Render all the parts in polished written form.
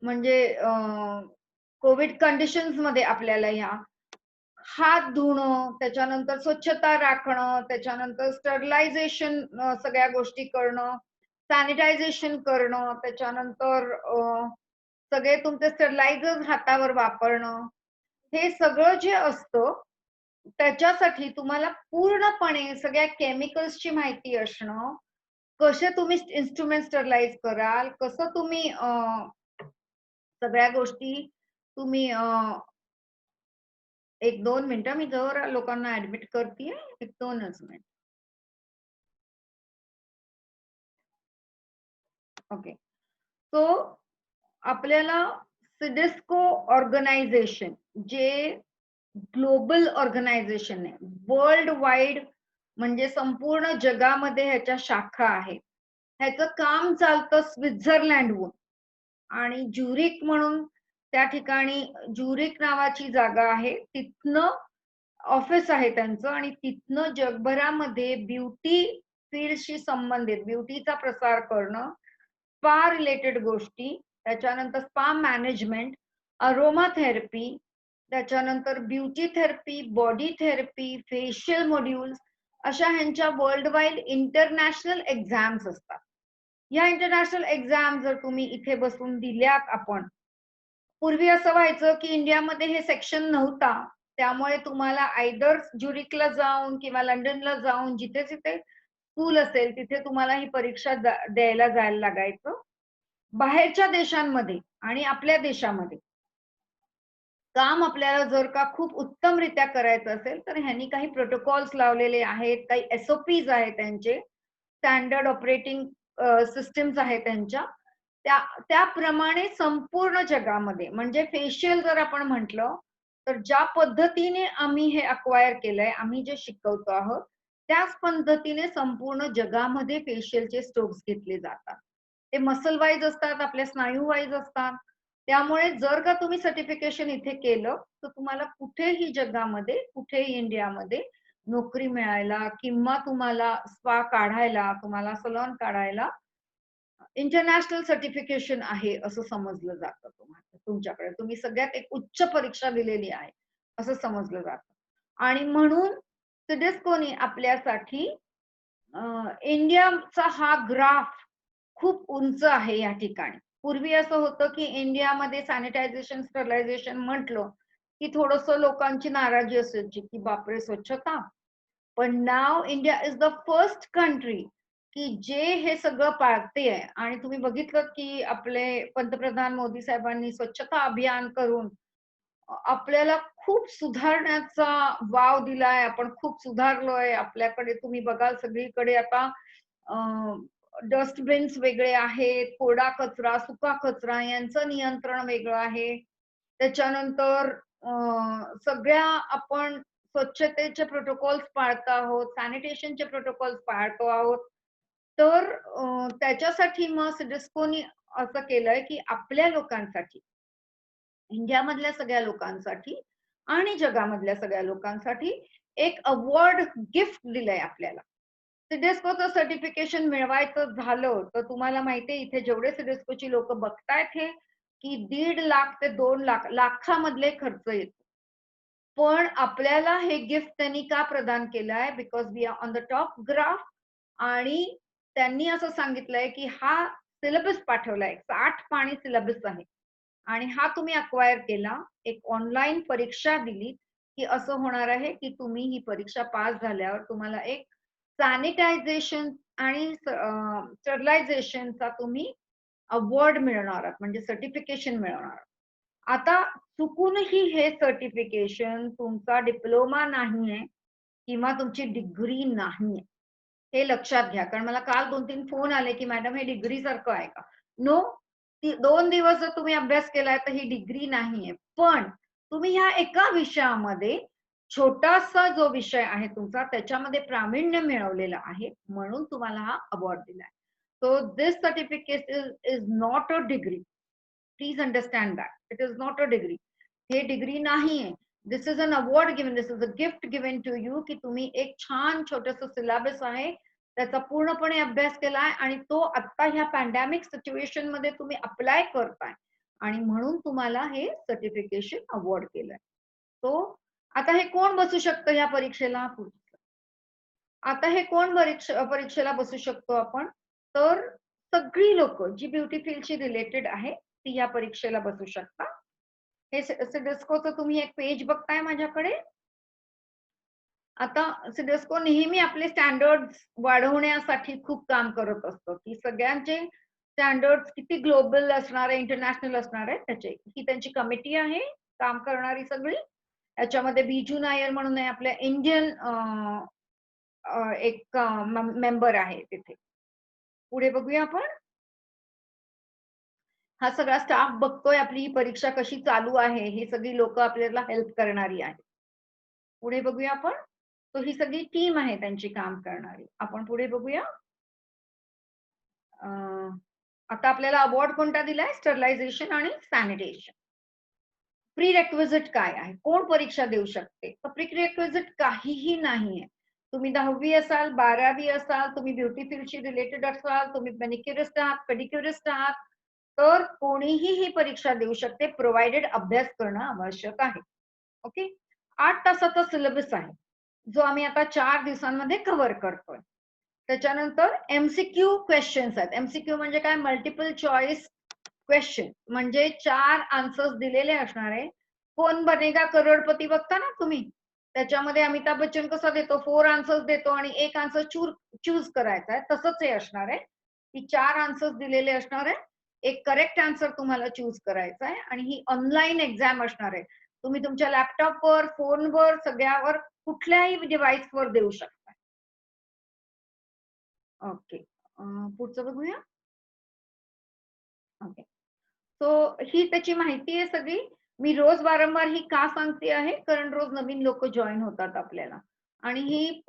म्हणजे Covid conditions मध्ये आपल्याला ह्या हात धुणं, त्याच्यानंतर स्वच्छता राखणं, त्याच्यानंतर स्टरलायझेशन सगळ्या गोष्टी करणं, सॅनिटायझेशन करणं, त्याच्यानंतर सगळे तुमचे स्टरलायझर्स हातावर वापरणं. हे सगळं जे असतं, त्याच्यासाठी तुम्हाला पूर्णपणे सगळ्या केमिकल्सची माहिती असणं, कसे तुम्ही इन्स्ट्रुमेंट स्टरलाइज कराल, कसं तुम्ही सगळ्या गोष्टी तुम्ही 1-2 मिनिटं मी जरा लोकांना ॲडमिट करतीये. 1-2च मिनिट. ओके. सो आपल्याला सिडिस्को ऑर्गनायझेशन जे ग्लोबल ऑर्गनायझेशन आहे. वर्ल्ड वाईड म्हणजे संपूर्ण जगामध्ये ह्याच्या शाखा आहेत. ह्याचं काम चालतं स्वित्झर्लंडहून आणि ज्युरिक म्हणून त्या ठिकाणी ज्युरिक नावाची जागा आहे. तिथनं ऑफिस आहे त्यांचं आणि तिथनं जगभरामध्ये ब्युटी फील्डशी संबंधित ब्युटीचा प्रसार करणं, स्पा रिलेटेड गोष्टी, त्याच्यानंतर स्पा मॅनेजमेंट, अरोमा थेरपी, त्याच्यानंतर beauty therapy, body therapy, facial modules अशा ह्यांच्या वर्ल्ड वाईड इंटरनॅशनल एक्झाम्स असतात. या इंटरनॅशनल एक्झाम जर तुम्ही इथे बसून दिल्यात आपण, पूर्वी असं व्हायचं की इंडियामध्ये हे सेक्शन नव्हता. त्यामुळे तुम्हाला आयदर ज्युरिकला जाऊन किंवा लंडनला जाऊन जिथे-जिथे स्कूल असेल तिथे तुम्हाला ही परीक्षा द्यायला जायला लागायचं. बाहेरच्या देशांमध्ये आणि आपल्या देशामध्ये काम आपल्याला जर का खूप उत्तमरित्या करायचं असेल, तर ह्यांनी काही प्रोटोकॉल्स लावलेले आहेत, काही एस-ओ-पीज आहेत त्यांचे, स्टँडर्ड ऑपरेटिंग सिस्टम्स आहेत त्यांच्या. त्या त्याप्रमाणे संपूर्ण जगामध्ये म्हणजे फेशियल जर आपण म्हटलं, तर ज्या पद्धतीने आम्ही हे अक्वायर केलंय, आम्ही जे शिकवतो आहोत, त्याच पद्धतीने संपूर्ण जगामध्ये फेशियलचे स्ट्रोक्स घेतले जातात. ते मसल वाईज असतात, आपल्या स्नायू वाईज असतात. त्यामुळे जर का तुम्ही सर्टिफिकेशन इथे केलं, तर तुम्हाला कुठेही जगामध्ये, कुठेही इंडियामध्ये नोकरी मिळायला किंवा तुम्हाला स्पा काढायला, तुम्हाला सलॉन काढायला इंटरनॅशनल सर्टिफिकेशन आहे असं समजलं जातं तुम्हाला तुमच्याकडे. तुम्ही सगळ्यात एक उच्च परीक्षा दिलेली आहे, असं समजलं जातं. आणि म्हणून सिडीस्कोनी आपल्यासाठी इंडियाचा हा ग्राफ खूप उंच आहे या ठिकाणी. पूर्वी असं होतं, की इंडियामध्ये सॅनिटायझेशन, स्टरलायझेशन म्हटलं, की थोडंसं लोकांची नाराजी असायची, की बापरे! स्वच्छता. पण now India is the first country, की जे हे सगळं पाळतेय आणि तुम्ही बघितलत, की आपले पंतप्रधान मोदी साहेबांनी स्वच्छता अभियान करून आपल्याला खूप सुधारण्याचा वाव दिलाय. आपण खूप सुधारलोय. आपल्याकडे तुम्ही बघाल सगळीकडे आता डस्टबिन्स वेगळे आहेत, कोरडा कचरा, सुका कचरा यांचं नियंत्रण वेगळं आहे. त्याच्यानंतर सगळ्या आपण स्वच्छतेचे प्रोटोकॉल्स पाळतो आहोत, सॅनिटेशनचे प्रोटोकॉल्स पाळतो आहोत. तर त्याच्यासाठी मग सिडस्कोनी असं केलंय, की आपल्या लोकांसाठी इंडियामधल्या सगळ्या लोकांसाठी आणि जगामधल्या सगळ्या लोकांसाठी एक अवॉर्ड गिफ्ट दिलंय आपल्याला. सिडस्कोचं सर्टिफिकेशन मिळवायचं झालं, तर तुम्हाला माहिती आहे इथे जेवढे सिडस्कोची लोकं बघतायत हे, की 1.5 लाख ते 2 लाख लाखामधले खर्च येतो. पण आपल्याला हे गिफ्ट त्यांनी का प्रदान केलं आहे? Because we are on the top graph आणि त्यांनी असं सांगितलंय, की हा सिलेबस पाठवलाय. 60 पानी सिलेबस आहे. आणि हा तुम्ही अक्वायर केला, एक ऑनलाईन परीक्षा दिली, की असं होणार आहे, की तुम्ही ही परीक्षा पास झाल्यावर तुम्हाला एक सॅनिटायझेशन आणि स्टरलायझेशनचा तुम्ही अवॉर्ड मिळवणार आहात, म्हणजे सर्टिफिकेशन मिळवणार आहात. आता चुकूनही हे सर्टिफिकेशन तुमचा डिप्लोमा नाहीये किंवा तुमची डिग्री नाहीये. हे लक्षात घ्या. कारण मला काल 2-3 फोन आले, की "मॅडम हे डिग्रीसारखं आहे का?" नो. 2 दिवस जर तुम्ही अभ्यास केलाय तर ही डिग्री नाहीये. पण तुम्ही ह्या एका विषयामध्ये छोटासा जो विषय आहे तुमचा त्याच्यामध्ये प्रावीण्य मिळवलेलं आहे, म्हणून तुम्हाला हा अवॉर्ड दिलाय. So this certificate is not a degree. Please understand that. It is not a degree. हे डिग्री नाहीये. This is an award given, this is a gift given to you, की तुम्ही एक छान छोटंसं सिलेबस आहे, त्याचा पूर्णपणे अभ्यास केलाय आणि तो आता ह्या पॅन्डेमिक सिच्युएशनमध्ये तुम्ही अप्लाय करताय. आणि म्हणून तुम्हाला हे सर्टिफिकेशन अवॉर्ड केलंय. तो आता हे कोण बसू शकतं या परीक्षेला? आता हे कोण परीक्षेला बसू शकतो आपण? तर सगळी लोकं जी ब्युटी फील्डशी रिलेटेड आहे, ती या परीक्षेला बसू शकतात. हे सिडस्कोचं तुम्ही एक पेज बघताय माझ्याकडे. आता सिडस्को नेहमी आपले स्टँडर्ड्स वाढवण्यासाठी खूप काम करत असतं, की सगळ्यांचे स्टँडर्ड्स किती ग्लोबल असणार आहे, इंटरनॅशनल असणार आहे त्याचे. ही त्यांची कमिटी आहे काम करणारी सगळी. याच्यामध्ये बिजू नायर म्हणून आहे आपल्या इंडियन एक मेंबर आहे तिथे. पुढे बघूया आपण. हा सगळा स्टाफ बघतोय आपली ही परीक्षा कशी चालू आहे, ही सगळी लोकं आपल्याला हेल्प करणारी आहेत. पुढे बघूया आपण. तो ही सगळी टीम आहे त्यांची काम करणारी. आपण पुढे बघूया. अ, आता आपल्याला अवॉर्ड कोणता दिलाय? स्टरलायझेशन आणि सॅनिटेशन. प्री-रिक्विजिट काय आहे? कोण परीक्षा देऊ शकते? तर प्री-रिक्विजिट काहीही नाहीये. तुम्ही 10वी असाल, 12वी असाल, तुम्ही ब्युटी फील्डशी रिलेटेड असाल, तुम्ही मॅनिक्युरिस्ट आहात, पेडिक्युरिस्ट आहात, तर कोणीही ही परीक्षा देऊ शकते, प्रोव्हायडेड अभ्यास करणं आवश्यक आहे. ओके. 8 तासाचा सिलेबस आहे, जो आम्ही आता 4 दिवसांमध्ये कव्हर करतोय. त्याच्यानंतर एमसीक्यू क्वेश्चन्स आहेत. एमसीक्यू म्हणजे काय? मल्टिपल चॉईस क्वेश्चन, म्हणजे 4 आन्सर्स दिलेले असणार आहे. कौन बनेगा करोडपती बघता ना तुम्ही? त्याच्यामध्ये अमिताभ बच्चन कसा देतो? 4 आन्सर्स देतो आणि 1 आन्सर चूज करायचा आहे. तसंच हे असणार आहे, की 4 आन्सर्स दिलेले असणार आहे. एक करेक्ट आन्सर तुम्हाला चूज करायचा आहे आणि ही ऑनलाईन एक्झाम असणार आहे. तुम्ही तुमच्या लॅपटॉपवर, फोनवर, सगळ्यावर, कुठल्याही डिव्हाइसवर देऊ शकता. ओके. पुढचं बघूया. ओके. सो ही त्याची माहिती आहे सगळी. मी रोज वारंवार ही का सांगते आहे? कारण रोज नवीन लोकं जॉइन होतात आपल्याला. आणि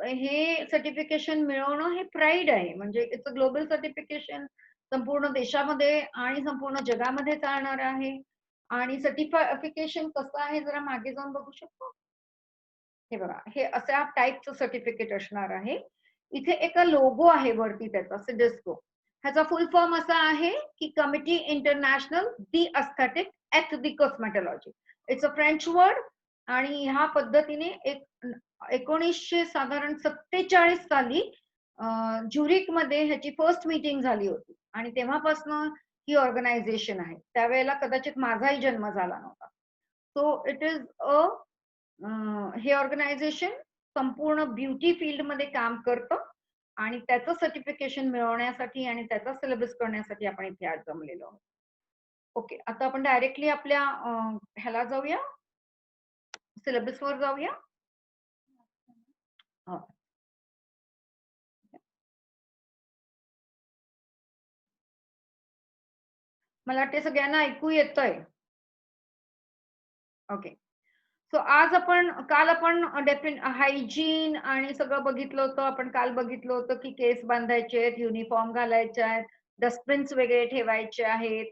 हे सर्टिफिकेशन मिळवणं हे प्राईड आहे. म्हणजे इट्स अ ग्लोबल सर्टिफिकेशन, संपूर्ण देशामध्ये आणि संपूर्ण जगामध्ये चालणार आहे. आणि सर्टिफिकेशन कसं आहे जरा मागे जाऊन बघू शकतो? हे बघा, हे अशा टाइपचं सर्टिफिकेट असणार आहे. इथे एका लोगो आहे वरती त्याचा सिडस्को. ह्याचा फुल फॉर्म असा आहे, की committee international the aesthetic at the cosmetology. It's a French word आणि ह्या पद्धतीने 1900 साधारण 47 साली ज्युरिकमध्ये ह्याची फर्स्ट मीटिंग झाली होती आणि तेव्हापासून ही ऑर्गनायझेशन आहे. त्यावेळेला कदाचित माझाही जन्म झाला नव्हता. सो इट इज अ हे ऑर्गनायझेशन संपूर्ण ब्युटी फील्डमध्ये काम करतं आणि त्याचं सर्टिफिकेशन मिळवण्यासाठी आणि त्याचा सिलेबस करण्यासाठी आपण इथे आज जमलेलो आहोत. ओके, आता आपण डायरेक्टली आपल्या ह्याला जाऊया, सिलेबसवर जाऊया. हो. मला वाटते सगळ्यांना ऐकू येतंय. ओके. सो काल आपण हायजीन आणि सगळं बघितलं होतं. आपण काल बघितलं होतं, की केस बांधायचे आहेत, युनिफॉर्म घालायचे आहेत, डस्टबिन्स वेगळे ठेवायचे आहेत.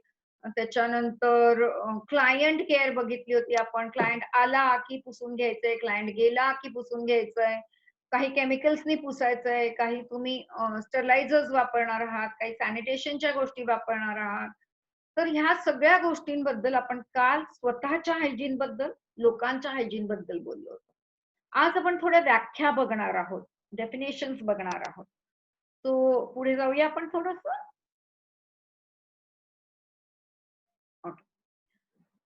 त्याच्यानंतर क्लायंट केअर बघितली होती आपण. क्लायंट आला की पुसून घ्यायचंय, क्लायंट गेला की पुसून घ्यायचंय. काही केमिकल्सनी पुसायचंय, काही तुम्ही स्टरलायझर्स वापरणार आहात, काही सॅनिटेशनच्या गोष्टी वापरणार आहात. तर ह्या सगळ्या गोष्टींबद्दल आपण काल स्वतःच्या हायजीन बद्दल, लोकांच्या हायजीन बद्दल बोललो होतो. आज आपण थोड्या व्याख्या बघणार आहोत, डेफिनेशन्स बघणार आहोत. तो पुढे जाऊया आपण थोडंसं. ओके.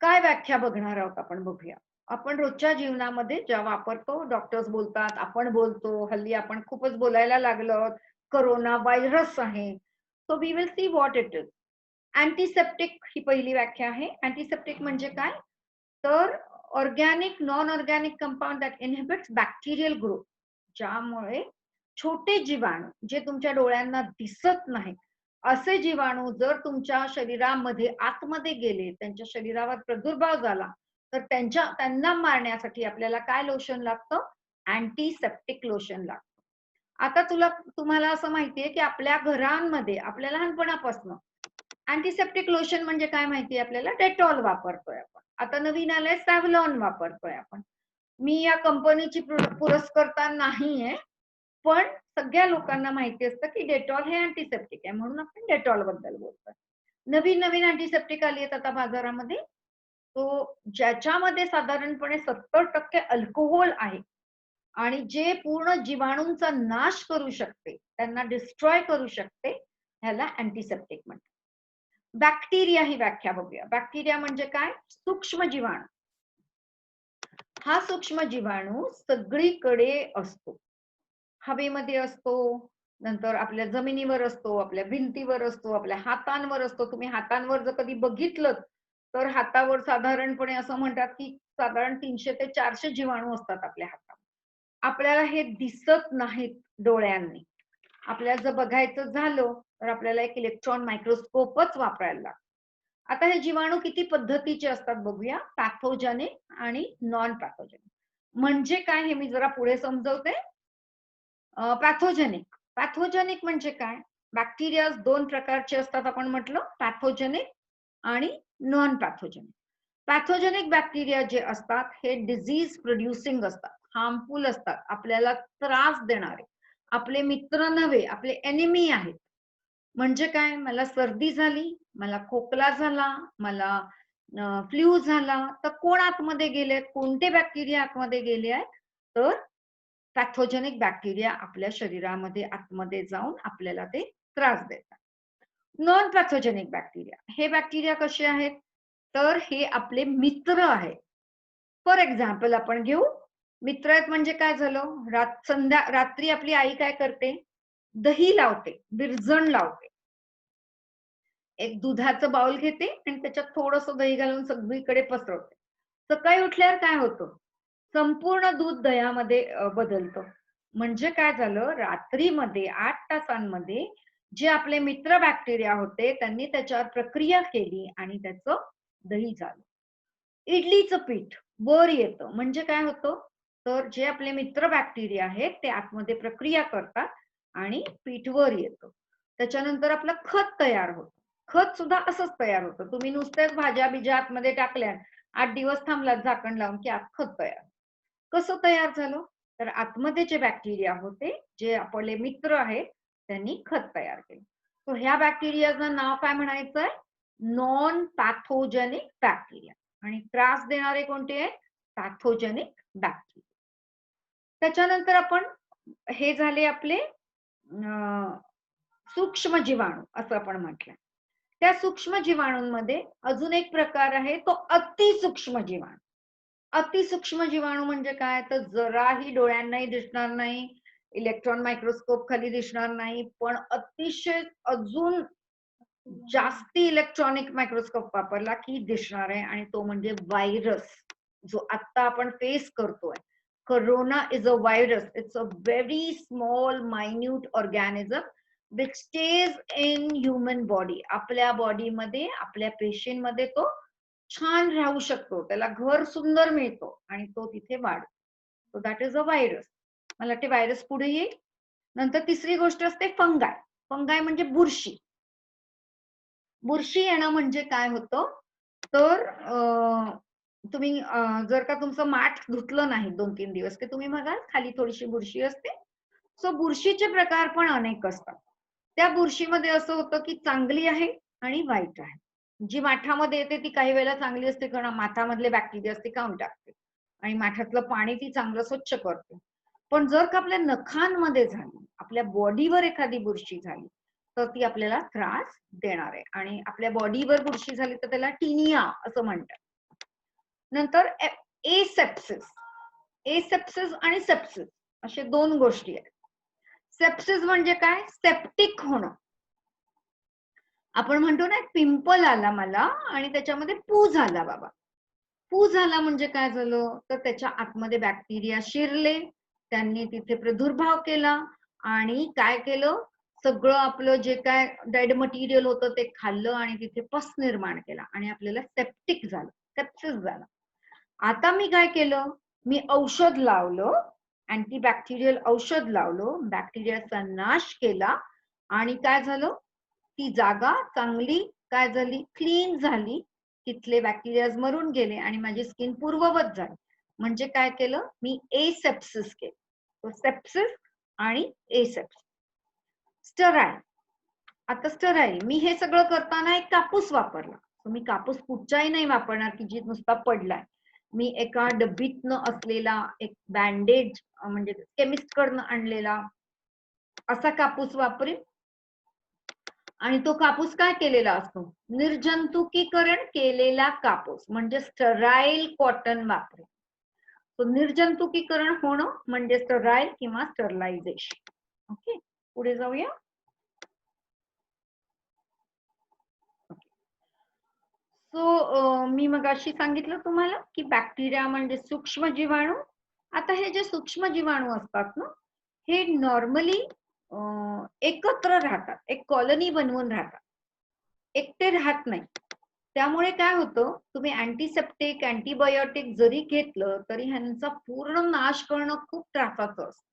काय व्याख्या बघणार आहोत आपण बघूया. आपण रोजच्या जीवनामध्ये ज्या वापरतो, डॉक्टर्स बोलतात, आपण बोलतो, हल्ली आपण खूपच बोलायला लागलो आहोत. कोरोना व्हायरस आहे. So we will see what it is. Antiseptic ही पहिली व्याख्या आहे. अँटिसेप्टिक म्हणजे काय? तर organic, non organic compound that inhibits bacterial growth. ज्यामुळे छोटे जीवाणू जे तुमच्या डोळ्यांना दिसत नाहीत, असे जीवाणू जर तुमच्या शरीरामध्ये आतमध्ये गेले, त्यांच्या शरीरावर प्रादुर्भाव झाला, तर त्यांना मारण्यासाठी आपल्याला काय लोशन लागतं? अँटिसेप्टिक लोशन लागतं. आता तुम्हाला असं माहितीये, की आपल्या घरांमध्ये आपल्या लहानपणापासून अँटिसेप्टिक लोशन म्हणजे काय माहितीये आपल्याला? डेटॉल वापरतोय आपण. आता नवीन आलंय सॅव्हलॉन वापरतोय आपण. मी या कंपनीची पुरस्कर्ता नाहीये, पण सगळ्या लोकांना माहिती असतं, की डेटॉल हे अँटिसेप्टिक आहे. म्हणून आपण डेटॉल बद्दल बोलतोय. नवीन नवीन अँटीसेप्टिक आली आहेत आता बाजारामध्ये. तो ज्याच्यामध्ये साधारणपणे 70% अल्कोहोल आहे आणि जे पूर्ण जीवाणूंचा नाश करू शकते, त्यांना डिस्ट्रॉय करू शकते, ह्याला अँटीसेप्टिक म्हणतात. बॅक्टेरिया ही व्याख्या बघूया. बॅक्टेरिया म्हणजे काय? सूक्ष्म जीवाणू. हा सूक्ष्म जीवाणू सगळीकडे असतो. हवेमध्ये असतो, नंतर आपल्या जमिनीवर असतो, आपल्या भिंतीवर असतो, आपल्या हातांवर असतो. तुम्ही हातांवर जर कधी बघितलं तर हातावर साधारणपणे असं म्हणतात की साधारण 300 ते 400 जीवाणू असतात आपल्या हातावर. आपल्याला हे दिसत नाहीत डोळ्यांनी. आपल्याला जर बघायचं झालं तर आपल्याला एक इलेक्ट्रॉन मायक्रोस्कोपच वापरायला लागतो. आता हे जीवाणू किती पद्धतीचे असतात बघूया. पॅथोजेनिक आणि नॉन पॅथोजेनिक. म्हणजे काय हे मी जरा पुढे समजवते. पॅथोजेनिक. पॅथोजेनिक म्हणजे काय? बॅक्टेरिया 2 प्रकारचे असतात आपण म्हटलं, पॅथोजेनिक आणि नॉन पॅथोजेनिक. पॅथोजेनिक बॅक्टेरिया जे असतात हे डिझीज प्रोड्युसिंग असतात, हार्मफुल असतात, आपल्याला त्रास देणारे. आपले मित्र नव्हे, आपले एनिमी आहेत. म्हणजे काय? मला सर्दी झाली, मला खोकला झाला, मला फ्लू झाला, तर कोण आतमध्ये गेले? कोणते बॅक्टेरिया आतमध्ये गेले आहेत? तर पॅथोजेनिक बॅक्टेरिया आपल्या शरीरामध्ये आतमध्ये जाऊन आपल्याला ते त्रास देतात. नॉन पॅथोजेनिक बॅक्टेरिया, हे बॅक्टेरिया कसे आहेत? तर हे आपले मित्र आहेत. फॉर एक्झाम्पल आपण घेऊ. मित्र आहेत म्हणजे काय झालं? रात्री आपली आई काय करते? दही लावते, विरजण लावते. एक दुधाचं बाउल घेते आणि त्याच्यात थोडंसं दही घालून सगळीकडे पसरवते. सकाळी उठल्यावर काय होतं? संपूर्ण दूध दह्यामध्ये बदलतं. म्हणजे काय झालं? रात्रीमध्ये 8 तासांमध्ये जे आपले मित्र बॅक्टेरिया होते त्यांनी त्याच्यावर प्रक्रिया केली आणि त्याचं दही झालं. इडलीचं पीठ वर येतं म्हणजे काय होतं? तर जे आपले मित्र बॅक्टेरिया आहेत ते आतमध्ये प्रक्रिया करतात आणि पीठ वर येतं. त्याच्यानंतर आपलं खत तयार होतं. खत सुद्धा असंच तयार होतं. तुम्ही नुसत्याच भाज्या-बिज्या आतमध्ये टाकल्या, 8 दिवस थांबलात झाकण लावून की आत खत तयार. कसं तयार झालं? तर आतमध्ये जे बॅक्टेरिया होते, जे आपले मित्र आहेत, त्यांनी खत तयार केलं. सो ह्या बॅक्टेरियाचं नाव काय म्हणायचंय? Non pathogenic bacteria. आणि त्रास देणारे कोणते आहेत? Pathogenic bacteria. त्याच्यानंतर आपण हे झाले आपले सूक्ष्म जीवाणू असं आपण म्हटलं. त्या सूक्ष्म जीवाणूंमध्ये अजून एक प्रकार आहे तो अतिसूक्ष्म जीवाणू. अतिसूक्ष्म जीवाणू म्हणजे काय? तर जराही डोळ्यांनाही दिसणार नाही, इलेक्ट्रॉन मायक्रोस्कोप खाली दिसणार नाही, पण अतिशय अजून जास्ती इलेक्ट्रॉनिक मायक्रोस्कोप वापरला की दिसणार आहे आणि तो म्हणजे व्हायरस, जो आता आपण फेस करतोय. Corona is a virus. It's a very small minute organism which stage in human body. आपल्या बॉडीमध्ये, आपल्या पेशींमध्ये तो छान राहू शकतो, त्याला घर सुंदर मिळतो आणि तो तिथे वाढतो. So that is a virus. मला वाटते व्हायरस पुढे येईल. नंतर तिसरी गोष्ट असते फंगाय. फंगाय म्हणजे बुरशी. बुरशी येणं म्हणजे काय होतं? तर तुम्ही जर का तुमचं माठ धुतलं नाही 2-3 दिवस की तुम्ही बघाल खाली थोडीशी बुरशी असते. सो बुरशीचे प्रकार पण अनेक असतात. त्या बुरशीमध्ये असं होतं की चांगली आहे आणि वाईट आहे. जी माठामध्ये येते ती काही वेळेला चांगली असते कारण माठामधले बॅक्टेरिया ती खाऊन टाकते आणि माठातलं पाणी ती चांगलं स्वच्छ करते. पण जर का आपल्या नखांमध्ये झाली, आपल्या बॉडीवर एखादी बुरशी झाली, तर ती आपल्याला त्रास देणार आहे आणि आपल्या बॉडीवर बुरशी झाली तर त्याला टिनिया असं म्हणतात. नंतर एसेप्सिस. एसेप्सिस आणि सेप्सिस असे 2 गोष्टी आहेत. सेप्सिस म्हणजे काय? सेप्टिक होणं. आपण म्हणतो ना पिंपल आला मला आणि त्याच्यामध्ये पू झाला बाबा. पू झाला म्हणजे काय झालं? तर त्याच्या आतमध्ये बॅक्टेरिया शिरले, त्यांनी तिथे प्रादुर्भाव केला आणि काय केलं? सगळं आपलं जे काय डेड मटेरियल होतं ते खाल्लं आणि तिथे पस निर्माण केला आणि आपल्याला सेप्टिक झालं, सेप्सिस झालं. आता मी काय केलं? मी औषध लावलं, अँटीबॅक्टेरियल औषध लावलं, बॅक्टेरियाचा नाश केला आणि काय झालं? ती जागा चांगली काय झाली? क्लीन झाली. तिथले बॅक्टेरियाज मरून गेले आणि माझी स्किन पूर्ववत झाली. म्हणजे काय केलं? मी एसेप्सिस केलं. सेप्सिस आणि एसेप्सिस. स्टराईल. आता स्टराईल, मी हे सगळं करताना एक कापूस वापरला. मी कापूस कुठचाही नाही वापरणार की जी नुसता पडलाय. मी एका डब्बीतनं असलेला एक बँडेज म्हणजे केमिस्ट कडनं आणलेला असा कापूस वापरेन. आणि तो कापूस काय केलेला असतो, निर्जंतुकीकरण केलेला कापूस म्हणजे स्टराईल कॉटन वापरेन. तो निर्जंतुकीकरण होणं म्हणजे स्टराईल किंवा स्टरलायझेशन. ओके, पुढे जाऊया. सो मी मगाशी सांगितलं तुम्हाला की बॅक्टेरिया म्हणजे सूक्ष्म जीवाणू. आता हे जे सूक्ष्म जीवाणू असतात ना, हे नॉर्मली एकत्र राहतात, एक कॉलनी बनवून राहतात, एकटे राहत नाही. त्यामुळे काय होतं, तुम्ही अँटीसेप्टिक अँटीबायोटिक जरी घेतलं तरी ह्यांचा पूर्ण नाश करणं खूप त्रासाचं असतं.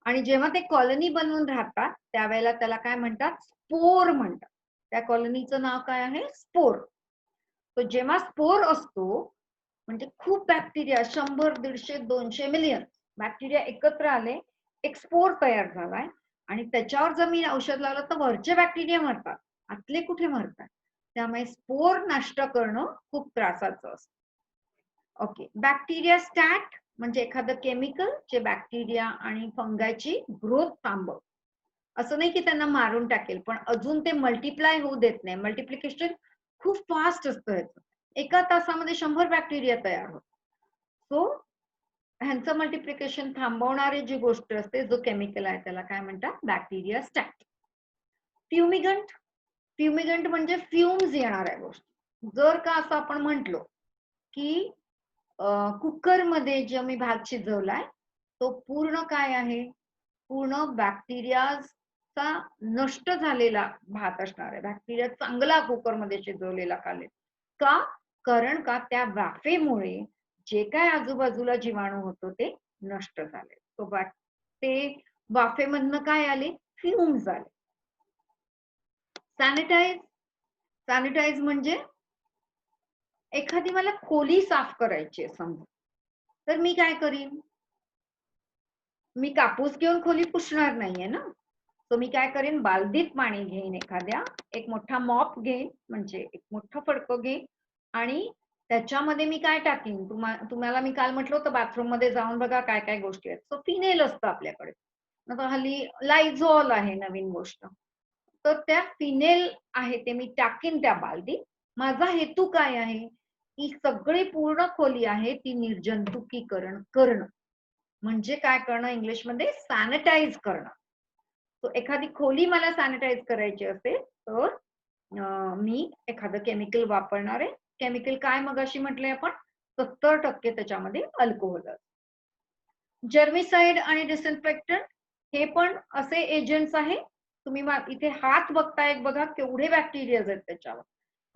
आणि जेव्हा ते कॉलनी बनवून राहतात त्यावेळेला त्याला काय म्हणतात, स्पोर म्हणतात. त्या कॉलनीचं नाव काय आहे, स्पोर. तो जेव्हा स्पोर असतो म्हणजे खूप बॅक्टेरिया 100, 150, 200 मिलियन बॅक्टेरिया एकत्र आले, एक स्पोर तयार झालाय आणि त्याच्यावर जर मी औषध लावलं तर वरचे बॅक्टेरिया मरतात, आतले कुठे मरतात. त्यामुळे स्पोर नष्ट करणं खूप त्रासाचं असतं. ओके, बॅक्टेरिया स्टॅट म्हणजे एखादं केमिकल जे बॅक्टेरिया आणि फंगाची ग्रोथ थांबव. असं नाही की त्यांना मारून टाकेल, पण अजून ते मल्टिप्लाय होऊ देत नाही. मल्टिप्लिकेशन खूप फास्ट असतं ह्याचं. एका तासामध्ये 100 बॅक्टेरिया तयार होतात. सो ह्यांचं मल्टिप्लिकेशन थांबवणारी जी गोष्ट असते, जो केमिकल आहे त्याला काय म्हणतात, बॅक्टेरिया स्टॅट. फ्युमिगंट, फ्युमिगंट म्हणजे फ्युम्स येणाऱ्या गोष्टी. जर का असं आपण म्हटलो की कुकर मध्ये जो मी भात शिजवलाय तो पूर्ण काय आहे, पूर्ण बॅक्टेरियाचा नष्ट झालेला भात असणार आहे. बॅक्टेरिया चांगला कुकर मध्ये शिजवलेला खाल्ले का, कारण का त्या वाफेमुळे जे काय आजूबाजूला जीवाणू होतो ते नष्ट झाले. ते वाफेमधनं काय आले, फ्युम्स आले. सॅनिटाईज, सॅनिटाईज म्हणजे एखादी मला खोली साफ करायची आहे समजा, तर मी काय करीन, मी कापूस घेऊन खोली पुसणार नाहीये ना. तो मी काय करेन, बालदीत पाणी घेईन, एखाद्या एक मोठा मॉप घेईन म्हणजे एक मोठं फडकं घेईन आणि त्याच्यामध्ये मी काय टाकीन, तुम्हाला मी काल म्हटलं होतं बाथरूम मध्ये जाऊन बघा काय काय गोष्टी आहेत. तो फिनेल असतं आपल्याकडे, आता हल्ली लायझॉल आहे नवीन गोष्ट. तर त्या फिनेल आहे ते मी टाकीन त्या बालदीत. माझा हेतू काय आहे, ही सगळी पूर्ण खोली आहे ती निर्जंतुकीकरण करणं. म्हणजे काय करणं, इंग्लिशमध्ये सॅनिटाईज करणं. तो एखादी खोली मला सॅनिटाईज करायची असेल तर मी एखादं केमिकल वापरणार आहे. केमिकल काय मगाशी म्हटलंय आपण, 70% त्याच्यामध्ये अल्कोहोल. जर्मिसाइड आणि डिसइन्फेक्टंट हे पण असे एजंट्स आहे. तुम्ही इथे हात बघताय, बघा केवढे बॅक्टेरिया आहेत त्याच्यावर.